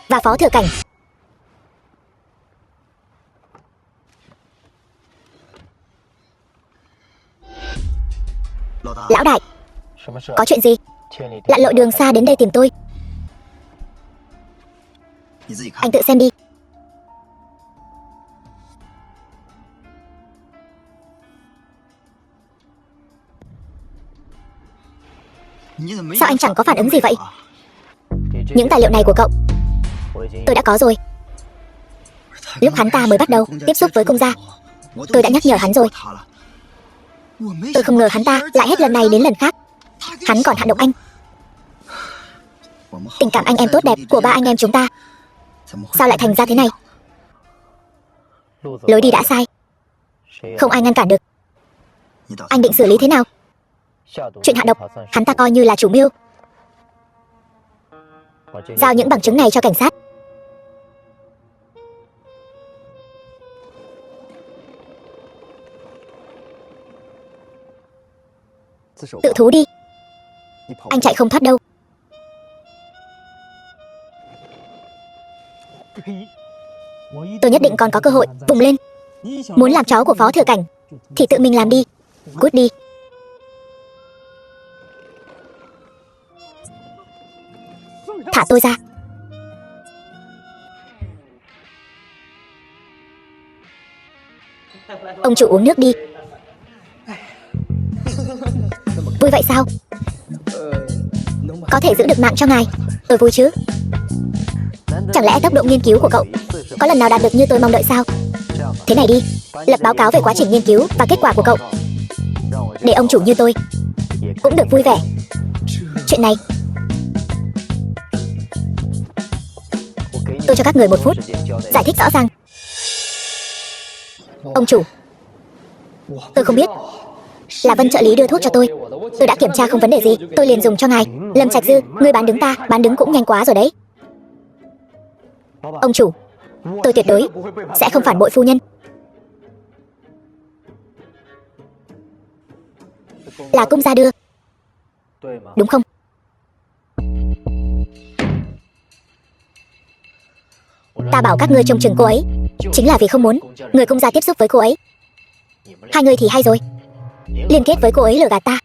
A: và Phó Thừa Cảnh. Lão đại, có chuyện gì? Lặn lội đường xa đến đây tìm tôi. Anh tự xem đi. Sao anh chẳng có phản ứng gì vậy? Những tài liệu này của cậu tôi đã có rồi. Lúc hắn ta mới bắt đầu tiếp xúc với cung gia, tôi đã nhắc nhở hắn rồi. Tôi không ngờ hắn ta lại hết lần này đến lần khác. Hắn còn hạ độc anh. Tình cảm anh em tốt đẹp của ba anh em chúng ta sao lại thành ra thế này? Lối đi đã sai, không ai ngăn cản được. Anh định xử lý thế nào? Chuyện hạ độc, hắn ta coi như là chủ mưu. Giao những bằng chứng này cho cảnh sát. Tự thú đi, anh chạy không thoát đâu. Tôi nhất định còn có cơ hội vùng lên. Muốn làm chó của Phó Thừa Cảnh thì tự mình làm đi. Cút đi. Thả tôi ra. Ông chủ uống nước đi. Vui vậy sao? Có thể giữ được mạng cho ngài. Tôi vui chứ. Chẳng lẽ tốc độ nghiên cứu của cậu có lần nào đạt được như tôi mong đợi sao? Thế này đi, lập báo cáo về quá trình nghiên cứu và kết quả của cậu, để ông chủ như tôi cũng được vui vẻ. Chuyện này, tôi cho các người 1 phút giải thích rõ ràng. Ông chủ, tôi không biết. Là Vân trợ lý đưa thuốc cho tôi. Tôi đã kiểm tra không vấn đề gì, tôi liền dùng cho ngài. Lâm Trạch Dư, người bán đứng ta, bán đứng cũng nhanh quá rồi đấy. Ông chủ, tôi tuyệt đối sẽ không phản bội phu nhân. Là cung gia đưa, đúng không? Ta bảo các ngươi trông chừng cô ấy, chính là vì không muốn người cung gia tiếp xúc với cô ấy. Hai người thì hay rồi, liên kết với cô ấy lừa gạt ta.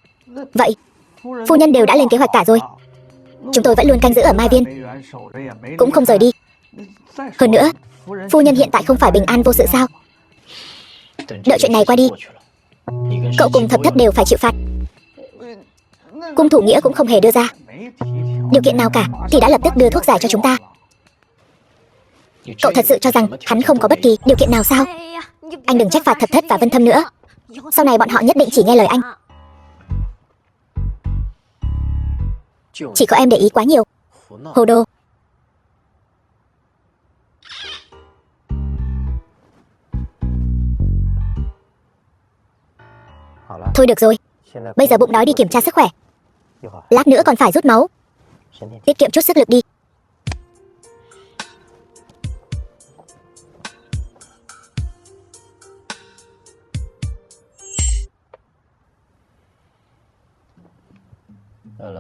A: Vậy, phu nhân đều đã lên kế hoạch cả rồi. Chúng tôi vẫn luôn canh giữ ở Mai Viên, cũng không rời đi. Hơn nữa, phu nhân hiện tại không phải bình an vô sự sao? Đợi chuyện này qua đi, cậu cùng Thập Thất đều phải chịu phạt. Cung thủ nghĩa cũng không hề đưa ra điều kiện nào cả, thì đã lập tức đưa thuốc giải cho chúng ta. Cậu thật sự cho rằng hắn không có bất kỳ điều kiện nào sao? Anh đừng trách phạt Thập Thất và Vân Thâm nữa. Sau này bọn họ nhất định chỉ nghe lời anh. Chỉ có em để ý quá nhiều. Hồ đồ. Thôi được rồi, bây giờ bụng đói, đi kiểm tra sức khỏe. Lát nữa còn phải rút máu. Tiết kiệm chút sức lực đi.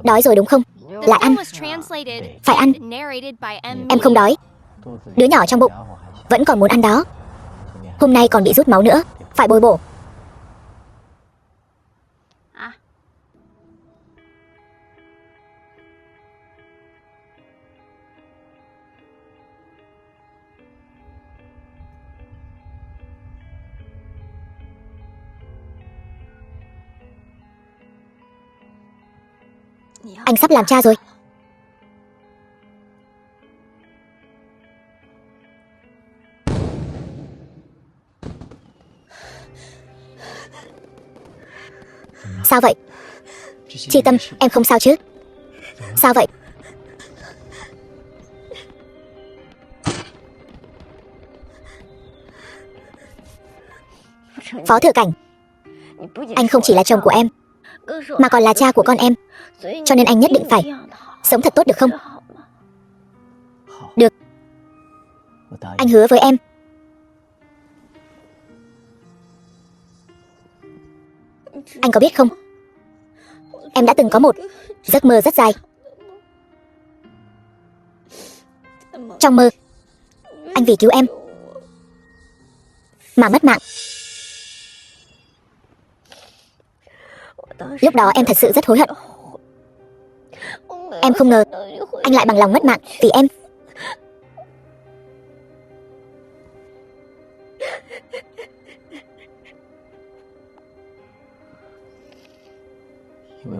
A: Đói rồi đúng không? Lại ăn. Phải ăn. Em không đói. Đứa nhỏ trong bụng vẫn còn muốn ăn đó. Hôm nay còn bị rút máu nữa, phải bồi bổ. Anh sắp làm cha rồi. Sao vậy? Chi Tâm, em không sao chứ? Sao vậy? Phó Thừa Cảnh, anh không chỉ là chồng của em, mà còn là cha của con em. Cho nên anh nhất định phải sống thật tốt được không? Được. Anh hứa với em. Anh có biết không, em đã từng có một giấc mơ rất dài. Trong mơ, anh vì cứu em mà mất mạng. Lúc đó em thật sự rất hối hận. Em không ngờ anh lại bằng lòng mất mạng vì em.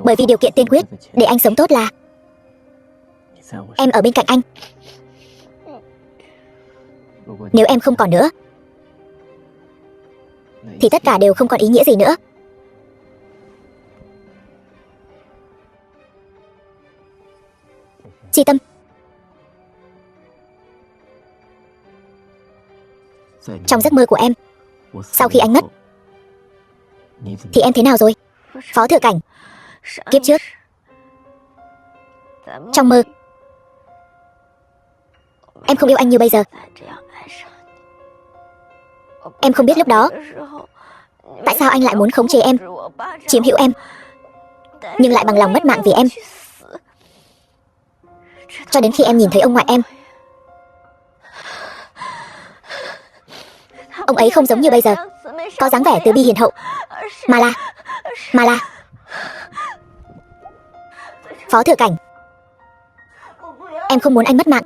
A: Bởi vì điều kiện tiên quyết để anh sống tốt là em ở bên cạnh anh. Nếu em không còn nữa thì tất cả đều không còn ý nghĩa gì nữa. Chi Tâm, trong giấc mơ của em, sau khi anh mất thì em thế nào rồi? Phó Thừa Cảnh, kiếp trước, trong mơ em không yêu anh như bây giờ. Em không biết lúc đó tại sao anh lại muốn khống chế em, chiếm hữu em, nhưng lại bằng lòng mất mạng vì em. Cho đến khi em nhìn thấy ông ngoại em. Ông ấy không giống như bây giờ, có dáng vẻ từ bi hiền hậu, mà là Phó Thừa Cảnh, em không muốn anh mất mạng.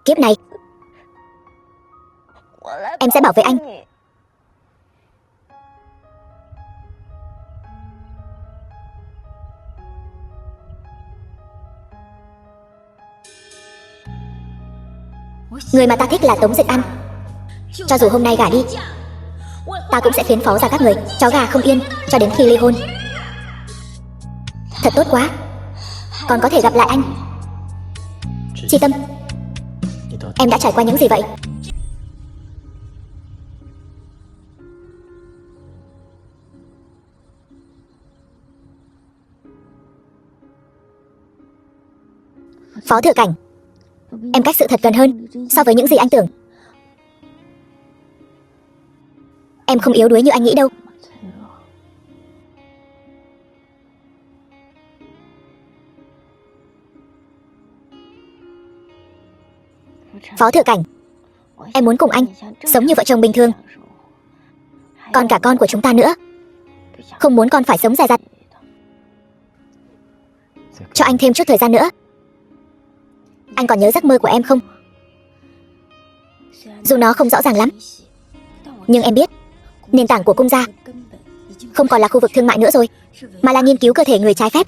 A: Kiếp này em sẽ bảo vệ anh, Người mà ta thích là Tống Diệt An. Cho dù hôm nay gả đi, ta cũng sẽ phiến phó ra các người chó gà không yên cho đến khi ly hôn. Thật tốt quá, còn có thể gặp lại anh. Chi Tâm, em đã trải qua những gì vậy? Phó Thừa Cảnh, em cách sự thật gần hơn so với những gì anh tưởng. Em không yếu đuối như anh nghĩ đâu. Phó Thừa Cảnh, em muốn cùng anh sống như vợ chồng bình thường. Còn cả con của chúng ta nữa. Không muốn con phải sống dè dặt. Cho anh thêm chút thời gian nữa. Anh còn nhớ giấc mơ của em không? Dù nó không rõ ràng lắm, nhưng em biết nền tảng của cung gia không còn là khu vực thương mại nữa rồi, mà là nghiên cứu cơ thể người trái phép.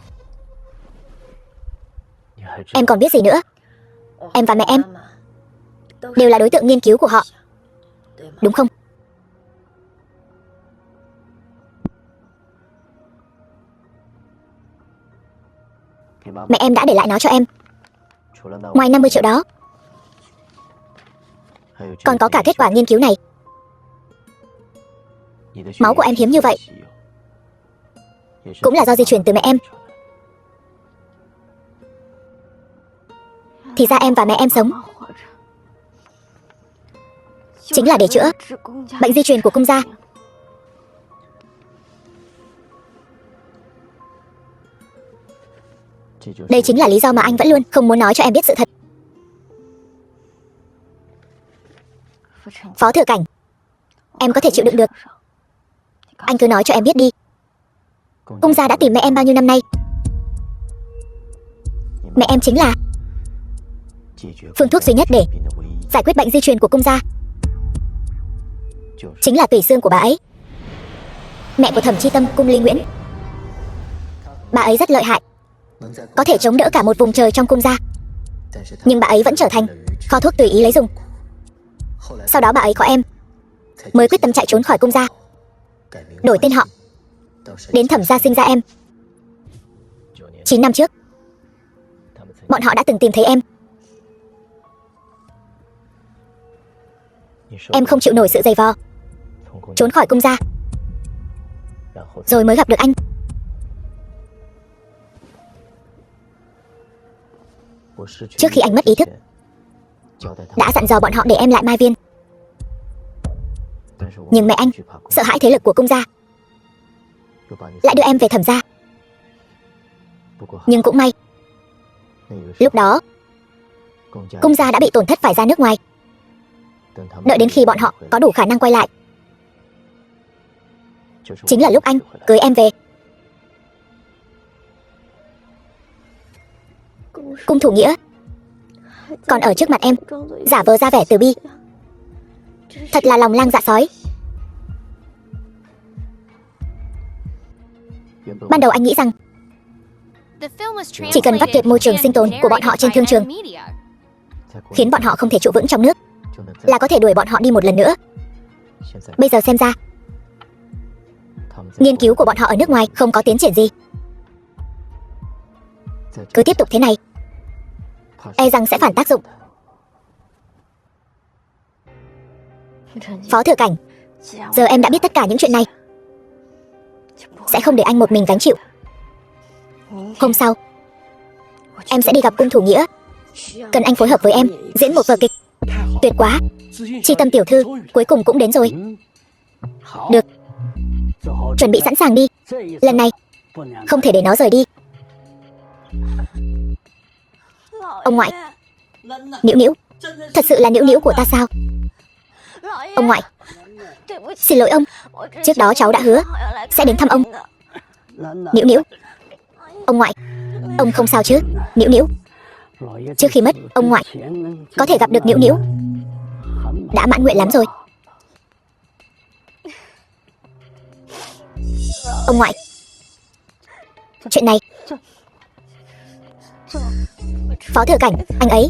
A: Em còn biết gì nữa? Em và mẹ em đều là đối tượng nghiên cứu của họ, đúng không? Mẹ em đã để lại nó cho em. Ngoài 50 triệu đó, còn có cả kết quả nghiên cứu này. Máu của em hiếm như vậy cũng là do di truyền từ mẹ em. Thì ra em và mẹ em sống chính là để chữa bệnh di truyền của cung gia. Đây chính là lý do mà anh vẫn luôn không muốn nói cho em biết sự thật. Phó Thừa Cảnh, em có thể chịu đựng được. Anh cứ nói cho em biết đi. Cung gia đã tìm mẹ em bao nhiêu năm nay? Mẹ em chính là phương thuốc duy nhất để giải quyết bệnh di truyền của cung gia. Chính là tủy xương của bà ấy, mẹ của Thẩm Chi Tâm, cung Ly Nguyễn. Bà ấy rất lợi hại, có thể chống đỡ cả một vùng trời trong cung gia. Nhưng bà ấy vẫn trở thành kho thuốc tùy ý lấy dùng. Sau đó bà ấy có em, mới quyết tâm chạy trốn khỏi cung gia, đổi tên họ, đến Thẩm gia sinh ra em. 9 năm trước, bọn họ đã từng tìm thấy em. Em không chịu nổi sự dày vò, trốn khỏi cung gia, rồi mới gặp được anh. Trước khi anh mất ý thức, đã dặn dò bọn họ để em lại Mai Viên. Nhưng mẹ anh sợ hãi thế lực của cung gia, lại đưa em về Thẩm gia. Nhưng cũng may, lúc đó cung gia đã bị tổn thất phải ra nước ngoài. Đợi đến khi bọn họ có đủ khả năng quay lại, chính là lúc anh cưới em về. Cung Thủ Nghĩa còn ở trước mặt em giả vờ ra vẻ từ bi, thật là lòng lang dạ sói. Ban đầu anh nghĩ rằng chỉ cần vắt kiệt môi trường sinh tồn của bọn họ trên thương trường, khiến bọn họ không thể trụ vững trong nước, là có thể đuổi bọn họ đi một lần nữa. Bây giờ xem ra, nghiên cứu của bọn họ ở nước ngoài không có tiến triển gì. Cứ tiếp tục thế này, e rằng sẽ phản tác dụng. Phó Thừa Cảnh, giờ em đã biết tất cả những chuyện này, sẽ không để anh một mình gánh chịu. Hôm sau, em sẽ đi gặp Cung Thủ Nghĩa, cần anh phối hợp với em diễn một vở kịch. Tuyệt quá, Chi Tâm tiểu thư cuối cùng cũng đến rồi. Được, chuẩn bị sẵn sàng đi. Lần này không thể để nó rời đi. Ông ngoại, Nĩu Nĩu, thật sự là Nĩu Nĩu của ta sao? Ông ngoại, xin lỗi ông, trước đó cháu đã hứa sẽ đến thăm ông. Nĩu Nĩu, ông ngoại, ông không sao chứ? Nĩu Nĩu, trước khi mất, ông ngoại có thể gặp được Nĩu Nĩu đã mãn nguyện lắm rồi. Ông ngoại, chuyện này, Phó Thừa Cảnh, anh ấy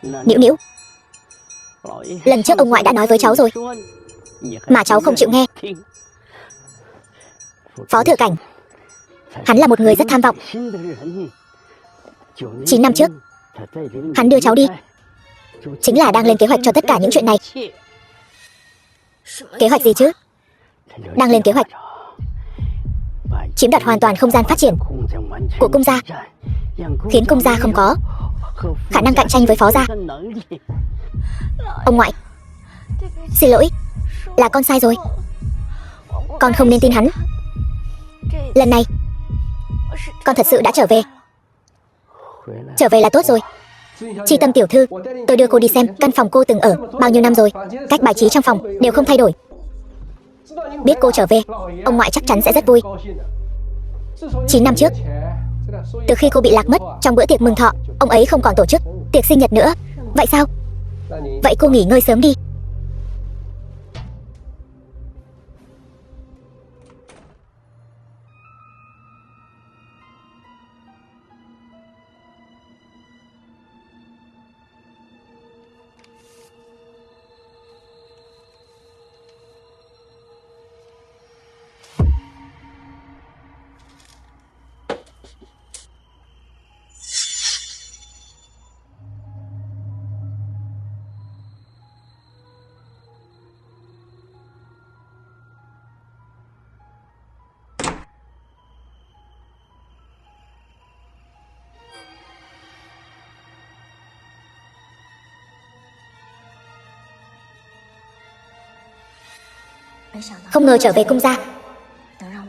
A: Nĩu Nĩu, lần trước ông ngoại đã nói với cháu rồi, mà cháu không chịu nghe. Phó Thừa Cảnh, hắn là một người rất tham vọng. 9 năm trước, hắn đưa cháu đi, chính là đang lên kế hoạch cho tất cả những chuyện này. Kế hoạch gì chứ? Đang lên kế hoạch chiếm đoạt hoàn toàn không gian phát triển của cung gia, khiến cung gia không có khả năng cạnh tranh với Phó gia. Ông ngoại, xin lỗi, là con sai rồi. Con không nên tin hắn. Lần này con thật sự đã trở về. Trở về là tốt rồi. Chi Tâm tiểu thư, tôi đưa cô đi xem căn phòng cô từng ở bao nhiêu năm rồi. Cách bài trí trong phòng đều không thay đổi. Biết cô trở về, ông ngoại chắc chắn sẽ rất vui. 9 năm trước, từ khi cô bị lạc mất trong bữa tiệc mừng thọ, ông ấy không còn tổ chức tiệc sinh nhật nữa. Vậy sao? Vậy cô nghỉ ngơi sớm đi. Không ngờ trở về cung gia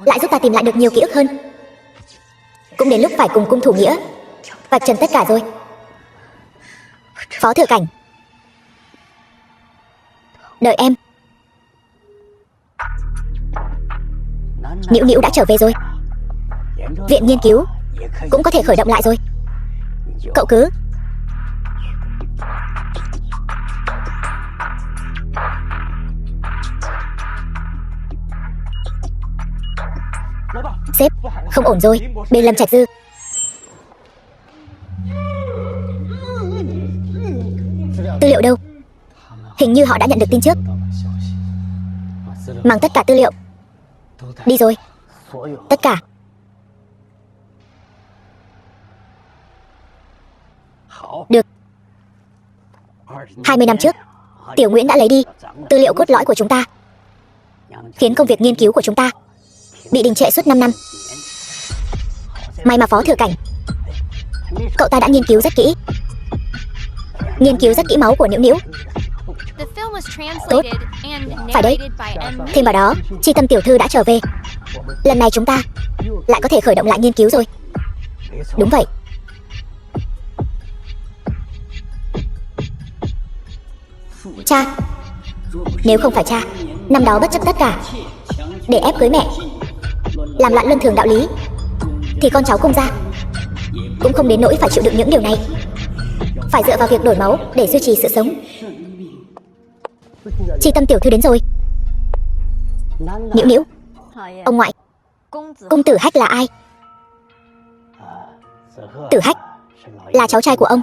A: lại giúp ta tìm lại được nhiều ký ức hơn. Cũng đến lúc phải cùng cung thủ nghĩa vạch trần tất cả rồi. Phó Thừa Cảnh, đợi em. Nĩu Nĩu đã trở về rồi. Viện nghiên cứu cũng có thể khởi động lại rồi. Cậu cứ sếp, không ổn rồi. Bên Lâm Trạch Dư. Tư liệu đâu? Hình như họ đã nhận được tin trước. Mang tất cả tư liệu đi rồi. Tất cả. Được. 20 năm trước, Tiểu Nguyễn đã lấy đi tư liệu cốt lõi của chúng ta, khiến công việc nghiên cứu của chúng ta bị đình trệ suốt 5 năm. May mà Phó Thừa Cảnh, cậu ta đã nghiên cứu rất kỹ. Nghiên cứu rất kỹ máu của Nĩu Nĩu. Tốt, phải đấy. Thêm vào đó, Chi Tâm tiểu thư đã trở về. Lần này chúng ta lại có thể khởi động lại nghiên cứu rồi. Đúng vậy. Cha, nếu không phải cha năm đó bất chấp tất cả để ép cưới mẹ, làm loạn luân thường đạo lý, thì con cháu cung gia cũng không đến nỗi phải chịu đựng những điều này. Phải dựa vào việc đổi máu để duy trì sự sống. Chi Tâm tiểu thư đến rồi. Nĩu Nĩu, ông ngoại, cung Tử Hách là ai? Tử Hách là cháu trai của ông,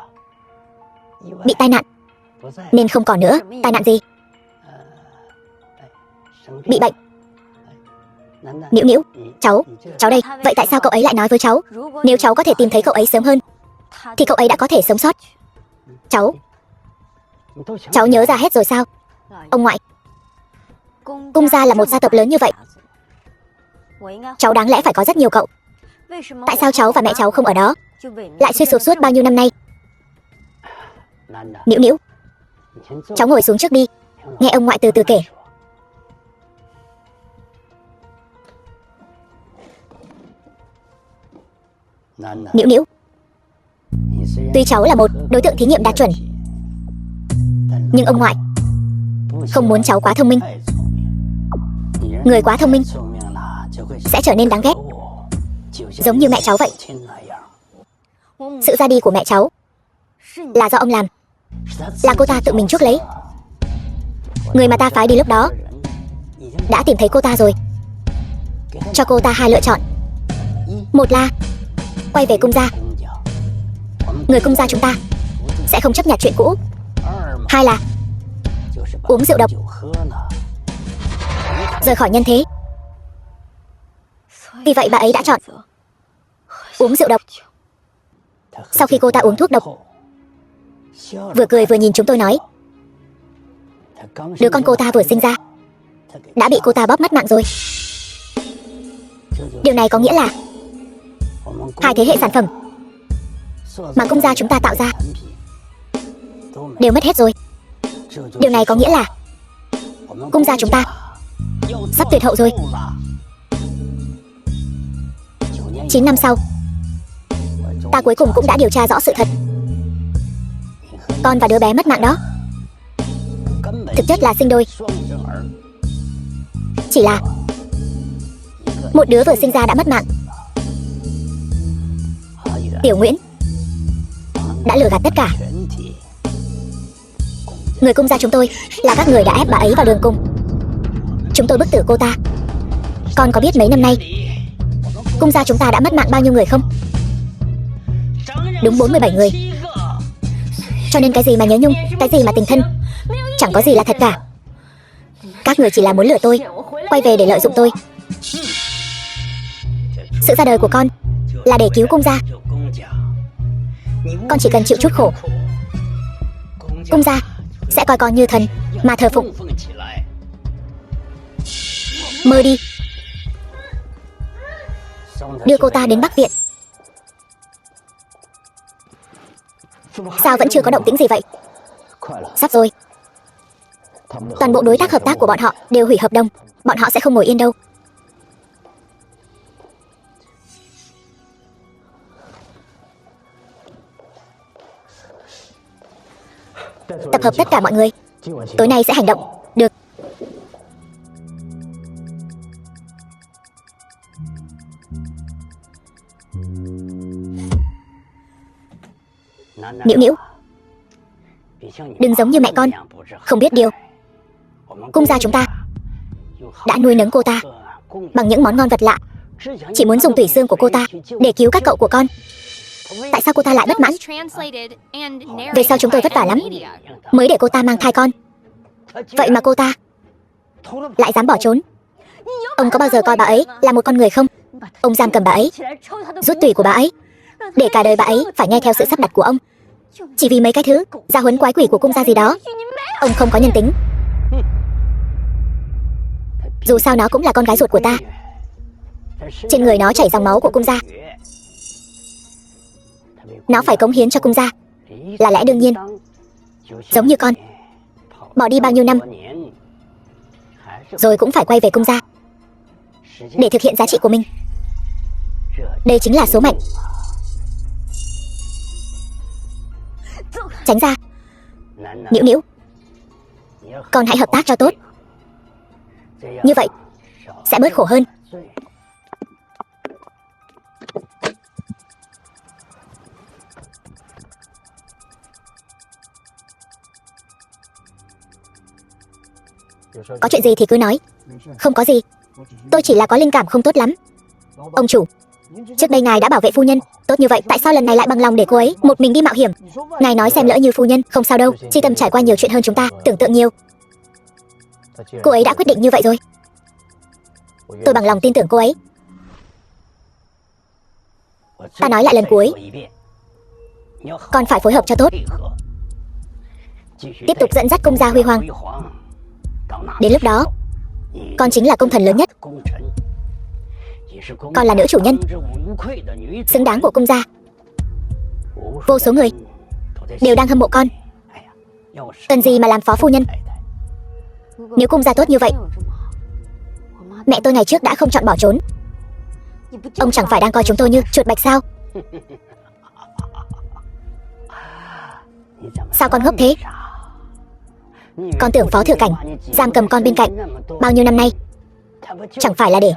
A: bị tai nạn nên không còn nữa. Tai nạn gì? Bị bệnh. Nĩu Nĩu, cháu đây. Vậy tại sao cậu ấy lại nói với cháu nếu cháu có thể tìm thấy cậu ấy sớm hơn thì cậu ấy đã có thể sống sót? Cháu nhớ ra hết rồi sao? Ông ngoại, cung gia là một gia tộc lớn như vậy, cháu đáng lẽ phải có rất nhiều cậu. Tại sao cháu và mẹ cháu không ở đó, lại suy sụp suốt bao nhiêu năm nay? Nĩu Nĩu, cháu ngồi xuống trước đi, nghe ông ngoại từ từ kể. Nĩu Nĩu, tuy cháu là một đối tượng thí nghiệm đạt chuẩn, nhưng ông ngoại không muốn cháu quá thông minh. Người quá thông minh sẽ trở nên đáng ghét, giống như mẹ cháu vậy. Sự ra đi của mẹ cháu là do ông làm, là cô ta tự mình chuốc lấy. Người mà ta phái đi lúc đó đã tìm thấy cô ta rồi, cho cô ta 2 lựa chọn. Một là quay về cung gia, người cung gia chúng ta sẽ không chấp nhận chuyện cũ. Hai là uống rượu độc, rời khỏi nhân thế. Vì vậy bà ấy đã chọn uống rượu độc. Sau khi cô ta uống thuốc độc, vừa cười vừa nhìn chúng tôi nói, đứa con cô ta vừa sinh ra đã bị cô ta bóp mất mạng rồi. Điều này có nghĩa là hai thế hệ sản phẩm mà cung gia chúng ta tạo ra đều mất hết rồi. Điều này có nghĩa là cung gia chúng ta sắp tuyệt hậu rồi. 9 năm sau, ta cuối cùng cũng đã điều tra rõ sự thật. Con và đứa bé mất mạng đó thực chất là sinh đôi. Chỉ là một đứa vừa sinh ra đã mất mạng. Tiểu Nguyễn đã lừa gạt tất cả. Người cung gia chúng tôi là các người đã ép bà ấy vào đường cùng. Chúng tôi bức tử cô ta. Con có biết mấy năm nay cung gia chúng ta đã mất mạng bao nhiêu người không? Đúng 47 người. Cho nên cái gì mà nhớ nhung, cái gì mà tình thân, chẳng có gì là thật cả. Các người chỉ là muốn lừa tôi, quay về để lợi dụng tôi. Sự ra đời của con là để cứu cung gia. Con chỉ cần chịu chút khổ, cung gia sẽ coi con như thần mà thờ phụng. Mơ đi. Đưa cô ta đến Bắc Viện. Sao vẫn chưa có động tĩnh gì vậy? Sắp rồi. Toàn bộ đối tác hợp tác của bọn họ đều hủy hợp đồng. Bọn họ sẽ không ngồi yên đâu. Tập hợp tất cả mọi người. Tối nay sẽ hành động. Được. Nĩu Nĩu, đừng giống như mẹ con, không biết điều. Cung gia chúng ta đã nuôi nấng cô ta bằng những món ngon vật lạ, chỉ muốn dùng tủy xương của cô ta để cứu các cậu của con. Tại sao cô ta lại bất mãn? Về sau chúng tôi vất vả lắm mới để cô ta mang thai con. Vậy mà cô ta lại dám bỏ trốn. Ông có bao giờ coi bà ấy là một con người không? Ông giam cầm bà ấy, rút tủy của bà ấy, để cả đời bà ấy phải nghe theo sự sắp đặt của ông, chỉ vì mấy cái thứ gia huấn quái quỷ của cung gia gì đó. Ông không có nhân tính. Dù sao nó cũng là con gái ruột của ta. Trên người nó chảy dòng máu của cung gia. Nó phải cống hiến cho cung gia là lẽ đương nhiên. Giống như con, bỏ đi bao nhiêu năm rồi cũng phải quay về cung gia để thực hiện giá trị của mình. Đây chính là số mệnh. Tránh ra. Nĩu Nĩu, con hãy hợp tác cho tốt. Như vậy sẽ bớt khổ hơn. Có chuyện gì thì cứ nói. Không có gì. Tôi chỉ là có linh cảm không tốt lắm. Ông chủ, trước đây ngài đã bảo vệ phu nhân tốt như vậy, tại sao lần này lại bằng lòng để cô ấy một mình đi mạo hiểm? Ngài nói xem lỡ như phu nhân không sao đâu. Chi Tâm trải qua nhiều chuyện hơn chúng ta tưởng tượng nhiều. Cô ấy đã quyết định như vậy rồi. Tôi bằng lòng tin tưởng cô ấy. Ta nói lại lần cuối, con phải phối hợp cho tốt, tiếp tục dẫn dắt cung gia huy hoàng. Đến lúc đó, con chính là công thần lớn nhất. Con là nữ chủ nhân xứng đáng của cung gia. Vô số người đều đang hâm mộ con. Cần gì mà làm phó phu nhân? Nếu cung gia tốt như vậy, mẹ tôi ngày trước đã không chọn bỏ trốn. Ông chẳng phải đang coi chúng tôi như chuột bạch sao? Sao con ngốc thế? Con tưởng Phó Thừa Cảnh giam cầm con bên cạnh bao nhiêu năm nay chẳng phải là để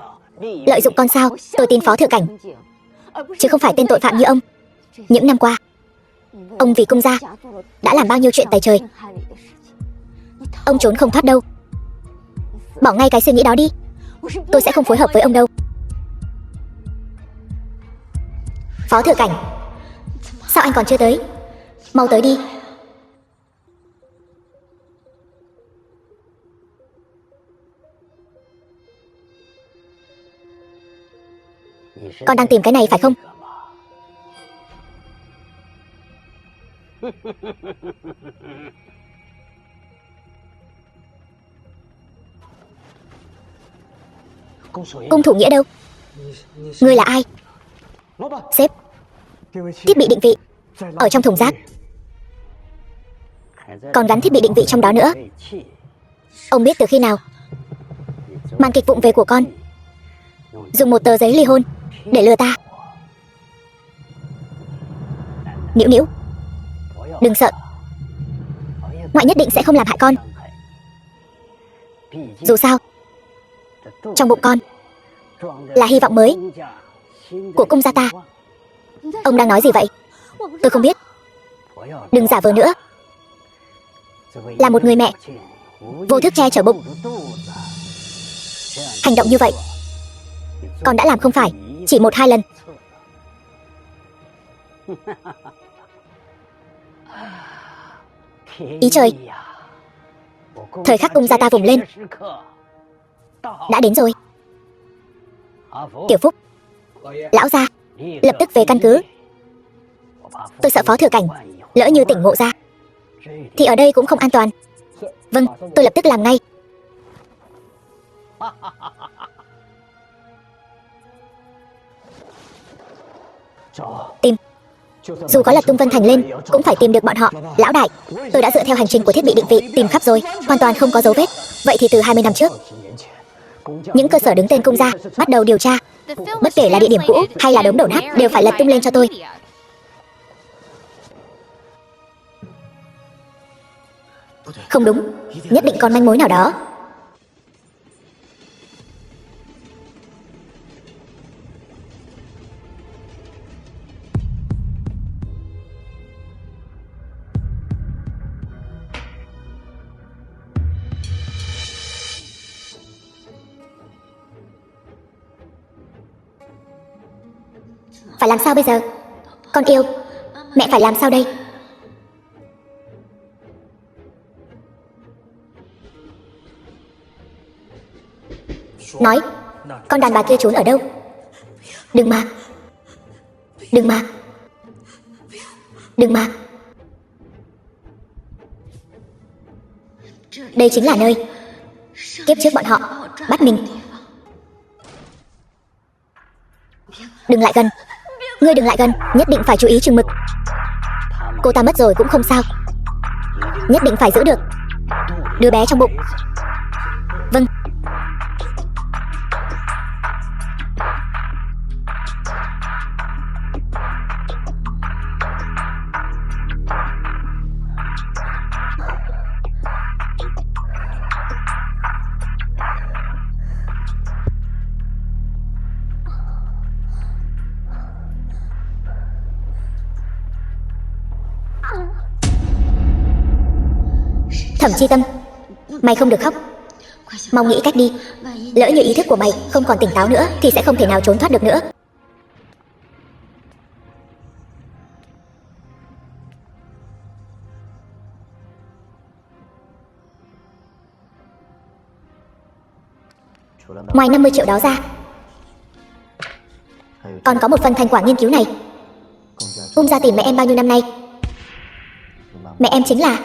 A: lợi dụng con sao? Tôi tin Phó Thừa Cảnh, chứ không phải tên tội phạm như ông. Những năm qua, ông vì cung gia đã làm bao nhiêu chuyện tày trời. Ông trốn không thoát đâu. Bỏ ngay cái suy nghĩ đó đi. Tôi sẽ không phối hợp với ông đâu. Phó Thừa Cảnh, sao anh còn chưa tới? Mau tới đi. Con đang tìm cái này phải không? Cung thủ nghĩa đâu? Ngươi là ai? Sếp, thiết bị định vị ở trong thùng rác, còn gắn thiết bị định vị trong đó nữa. Ông biết từ khi nào? Màn kịch vụng về của con, dùng một tờ giấy ly hôn để lừa ta. Nĩu nĩu, đừng sợ, ngoại nhất định sẽ không làm hại con. Dù sao, trong bụng con là hy vọng mới của cung gia ta. Ông đang nói gì vậy? Tôi không biết. Đừng giả vờ nữa. Là một người mẹ vô thức che chở bụng, hành động như vậy con đã làm không phải chỉ 1-2 lần. Ý trời, thời khắc cung gia ta vùng lên đã đến rồi. Tiểu Phúc, lão gia lập tức về căn cứ. Tôi sợ Phó Thừa Cảnh lỡ như tỉnh ngộ ra thì ở đây cũng không an toàn. Vâng, tôi lập tức làm ngay. Tìm. Dù có lật tung Vân Thành lên cũng phải tìm được bọn họ. Lão đại, tôi đã dựa theo hành trình của thiết bị định vị tìm khắp rồi, hoàn toàn không có dấu vết. Vậy thì từ 20 năm trước, những cơ sở đứng tên cung gia bắt đầu điều tra. Bất kể là địa điểm cũ hay là đống đổ nát đều phải lật tung lên cho tôi. Không đúng, nhất định còn manh mối nào đó. Phải làm sao bây giờ? Con yêu, mẹ phải làm sao đây? Nói, con đàn bà kia trốn ở đâu? Đừng mà. Đừng mà. Đừng mà. Đây chính là nơi kiếp trước bọn họ bắt mình. Đừng lại gần. Ngươi đừng lại gần, nhất định phải chú ý chừng mực. Cô ta mất rồi cũng không sao, nhất định phải giữ được đứa bé trong bụng. Vâng. Thẩm Chi Tâm, mày không được khóc, mau nghĩ cách đi. Lỡ như ý thức của mày không còn tỉnh táo nữa thì sẽ không thể nào trốn thoát được nữa. Ngoài 50 triệu đó ra, còn có một phần thành quả nghiên cứu này. Cung gia tìm mẹ em bao nhiêu năm nay. Mẹ em chính là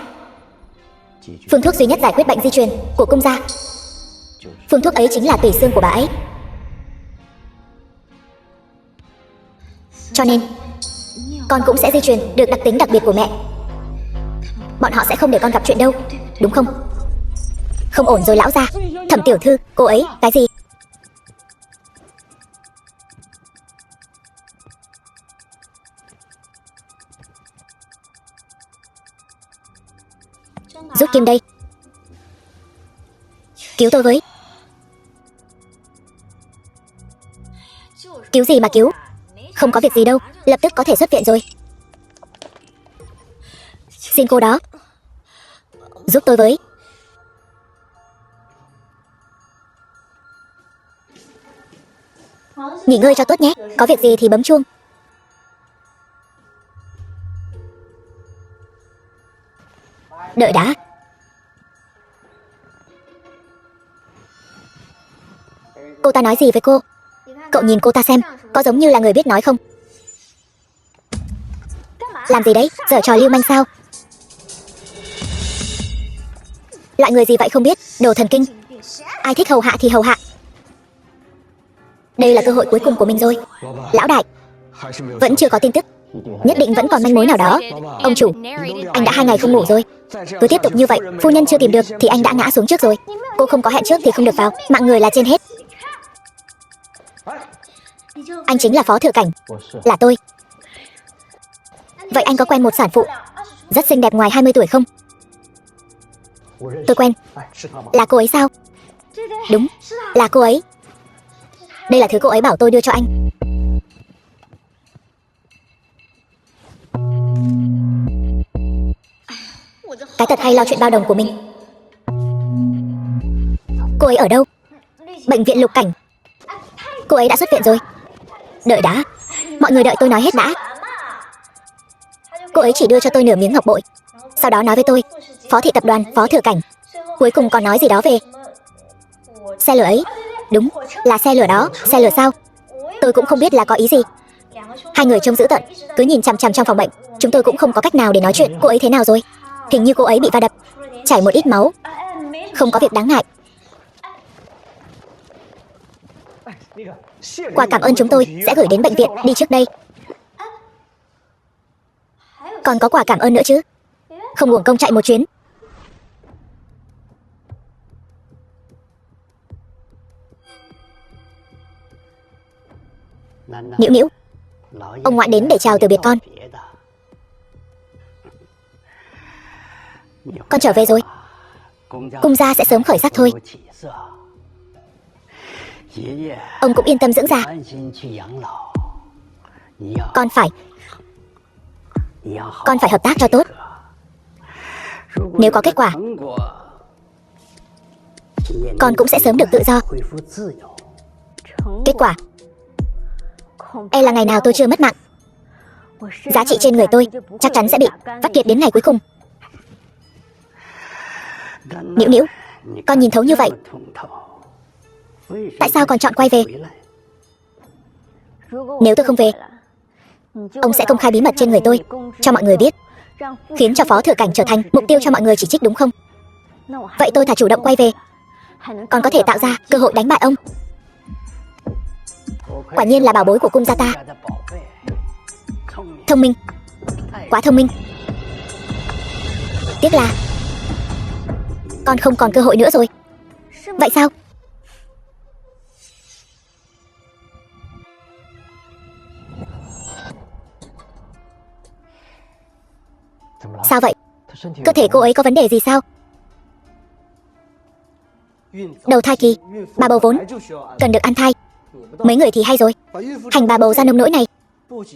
A: phương thuốc duy nhất giải quyết bệnh di truyền của cung gia. Phương thuốc ấy chính là tủy xương của bà ấy. Cho nên con cũng sẽ di truyền được đặc tính đặc biệt của mẹ. Bọn họ sẽ không để con gặp chuyện đâu, đúng không? Không ổn rồi lão gia. Thẩm tiểu thư, cô ấy, cái gì? Rút kim đây. Cứu tôi với. Cứu gì mà cứu? Không có việc gì đâu, lập tức có thể xuất viện rồi. Xin cô đó, giúp tôi với. Nghỉ ngơi cho tốt nhé, có việc gì thì bấm chuông. Đợi đã. Cô ta nói gì với cô? Cậu nhìn cô ta xem, có giống như là người biết nói không? Làm gì đấy, giở trò lưu manh sao? Loại người gì vậy không biết, đồ thần kinh. Ai thích hầu hạ thì hầu hạ. Đây là cơ hội cuối cùng của mình rồi. Lão đại, vẫn chưa có tin tức. Nhất định vẫn còn manh mối nào đó. Ông chủ, anh đã 2 ngày không ngủ rồi. Cứ tiếp tục như vậy, phu nhân chưa tìm được thì anh đã ngã xuống trước rồi. Cô không có hẹn trước thì không được vào, mạng người là trên hết. Anh chính là Phó Thừa Cảnh. Là tôi. Vậy anh có quen một sản phụ rất xinh đẹp ngoài 20 tuổi không? Tôi quen. Là cô ấy sao? Đúng, là cô ấy. Đây là thứ cô ấy bảo tôi đưa cho anh. Cái tật hay lo chuyện bao đồng của mình. Cô ấy ở đâu? Bệnh viện Lục Cảnh. Cô ấy đã xuất viện rồi. Đợi đã, mọi người đợi tôi nói hết đã. Cô ấy chỉ đưa cho tôi nửa miếng ngọc bội, sau đó nói với tôi, Phó thị tập đoàn Phó Thừa Cảnh. Cuối cùng còn nói gì đó về xe lửa ấy. Đúng, là xe lửa đó. Xe lửa sao? Tôi cũng không biết là có ý gì. Hai người trông dữ tợn, cứ nhìn chằm chằm trong phòng bệnh. Chúng tôi cũng không có cách nào để nói chuyện. Cô ấy thế nào rồi? Hình như cô ấy bị va đập, chảy một ít máu. Không có việc đáng ngại. Quà cảm ơn chúng tôi sẽ gửi đến bệnh viện đi trước đây. Còn có quà cảm ơn nữa chứ. Không uổng công chạy một chuyến. Nĩu nĩu, ông ngoại đến để chào từ biệt con. Con trở về rồi. Cung gia sẽ sớm khởi sắc thôi. Ông cũng yên tâm dưỡng già. Con phải hợp tác cho tốt. Nếu có kết quả, con cũng sẽ sớm được tự do. Kết quả e là ngày nào tôi chưa mất mạng. Giá trị trên người tôi chắc chắn sẽ bị vắt kiệt đến ngày cuối cùng. Nĩu nĩu, con nhìn thấu như vậy, tại sao còn chọn quay về? Nếu tôi không về, ông sẽ công khai bí mật trên người tôi cho mọi người biết, khiến cho Phó Thừa Cảnh trở thành mục tiêu cho mọi người chỉ trích, đúng không? Vậy tôi thà chủ động quay về, còn có thể tạo ra cơ hội đánh bại ông. Quả nhiên là bảo bối của cung gia ta. Thông minh, quá thông minh. Tiếc là con không còn cơ hội nữa rồi. Vậy sao? Sao vậy? Cơ thể cô ấy có vấn đề gì sao? Đầu thai kỳ, bà bầu vốn cần được ăn thai. Mấy người thì hay rồi, hành bà bầu ra nông nỗi này.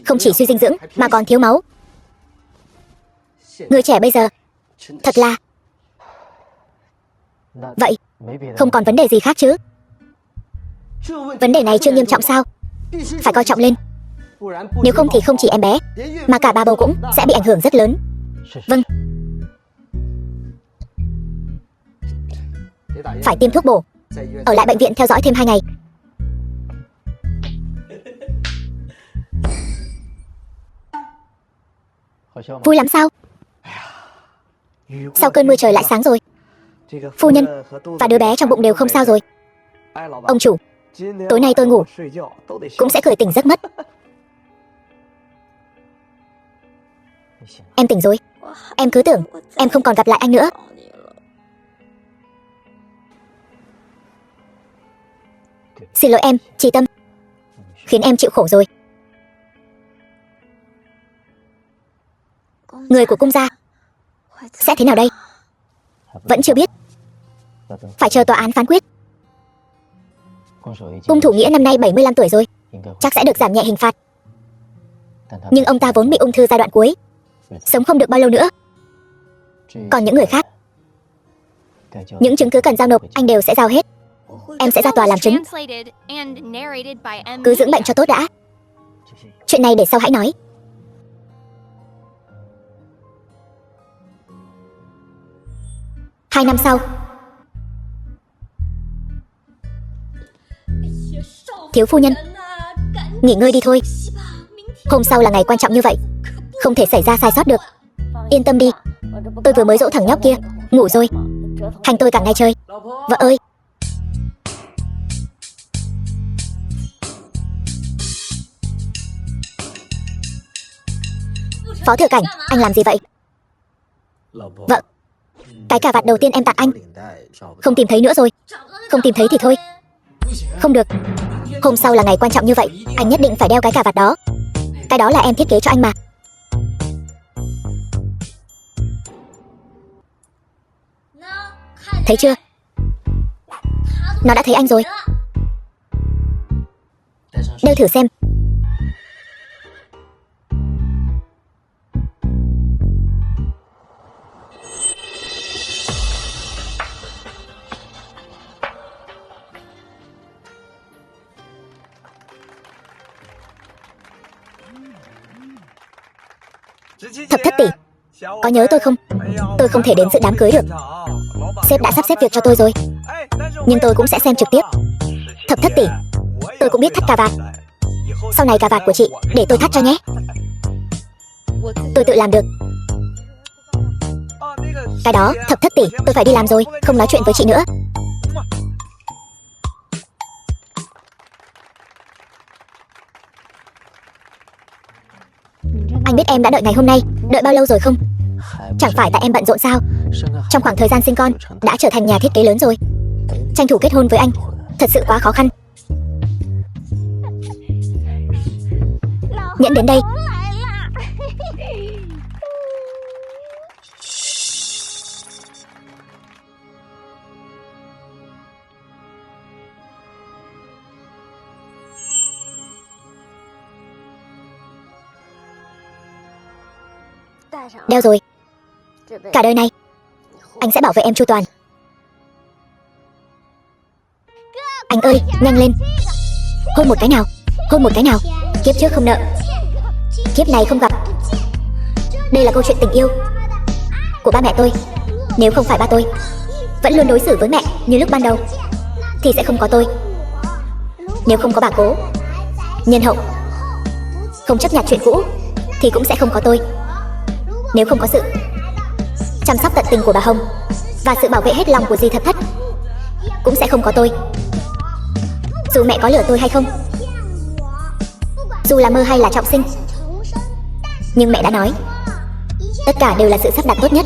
A: Không chỉ suy dinh dưỡng mà còn thiếu máu. Người trẻ bây giờ thật là... Vậy không còn vấn đề gì khác chứ? Vấn đề này chưa nghiêm trọng sao? Phải coi trọng lên. Nếu không thì không chỉ em bé mà cả bà bầu cũng sẽ bị ảnh hưởng rất lớn. Vâng. Phải tiêm thuốc bổ, ở lại bệnh viện theo dõi thêm 2 ngày. Vui lắm sao? Sau cơn mưa trời lại sáng rồi. Phu nhân và đứa bé trong bụng đều không sao rồi. Ông chủ, tối nay tôi ngủ cũng sẽ khởi tỉnh giấc mất. Em tỉnh rồi. Em cứ tưởng em không còn gặp lại anh nữa. Xin lỗi em, Trì Tâm, khiến em chịu khổ rồi. Người của cung gia sẽ thế nào đây? Vẫn chưa biết. Phải chờ tòa án phán quyết. Cung thủ nghĩa năm nay 75 tuổi rồi, chắc sẽ được giảm nhẹ hình phạt. Nhưng ông ta vốn bị ung thư giai đoạn cuối, sống không được bao lâu nữa. Còn những người khác, những chứng cứ cần giao nộp anh đều sẽ giao hết. Em sẽ ra tòa làm chứng. Cứ dưỡng bệnh cho tốt đã. Chuyện này để sau hãy nói. Hai năm sau, thiếu phu nhân, nghỉ ngơi đi thôi. Hôm sau là ngày quan trọng như vậy, không thể xảy ra sai sót được. Yên tâm đi, tôi vừa mới dỗ thằng nhóc kia, ngủ rồi. Hành tôi cả ngày chơi. Vợ ơi. Phó Thừa Cảnh, anh làm gì vậy? Vợ, cái cà vạt đầu tiên em tặng anh không tìm thấy nữa rồi. Không tìm thấy thì thôi. Không được, hôm sau là ngày quan trọng như vậy, anh nhất định phải đeo cái cà vạt đó. Cái đó là em thiết kế cho anh mà. Thấy chưa? Nó đã thấy anh rồi. Đeo thử xem. Thập thất tỷ, có nhớ tôi không? Tôi không thể đến dự đám cưới được. Sếp đã sắp xếp việc cho tôi rồi, nhưng tôi cũng sẽ xem trực tiếp. Thập thất tỷ, tôi cũng biết thắt cà vạt. Sau này cà vạt của chị để tôi thắt cho nhé. Tôi tự làm được. Cái đó, thập thất tỷ, tôi phải đi làm rồi, không nói chuyện với chị nữa. Anh biết em đã đợi ngày hôm nay, đợi bao lâu rồi không? Chẳng phải tại em bận rộn sao? Trong khoảng thời gian sinh con, đã trở thành nhà thiết kế lớn rồi. Tranh thủ kết hôn với anh, thật sự quá khó khăn. Nhẫn đến đây. Đeo rồi. Cả đời này anh sẽ bảo vệ em chu toàn. Anh ơi, nhanh lên. Hôn một cái nào. Hôn một cái nào. Kiếp trước không nợ, kiếp này không gặp. Đây là câu chuyện tình yêu của ba mẹ tôi. Nếu không phải ba tôi vẫn luôn đối xử với mẹ như lúc ban đầu, thì sẽ không có tôi. Nếu không có bà Cố, Nhân Hậu không chấp nhặt chuyện cũ, thì cũng sẽ không có tôi. Nếu không có sự chăm sóc tận tình của bà Hồng và sự bảo vệ hết lòng của dì Thập Thất, cũng sẽ không có tôi. Dù mẹ có lừa tôi hay không, dù là mơ hay là trọng sinh, nhưng mẹ đã nói tất cả đều là sự sắp đặt tốt nhất.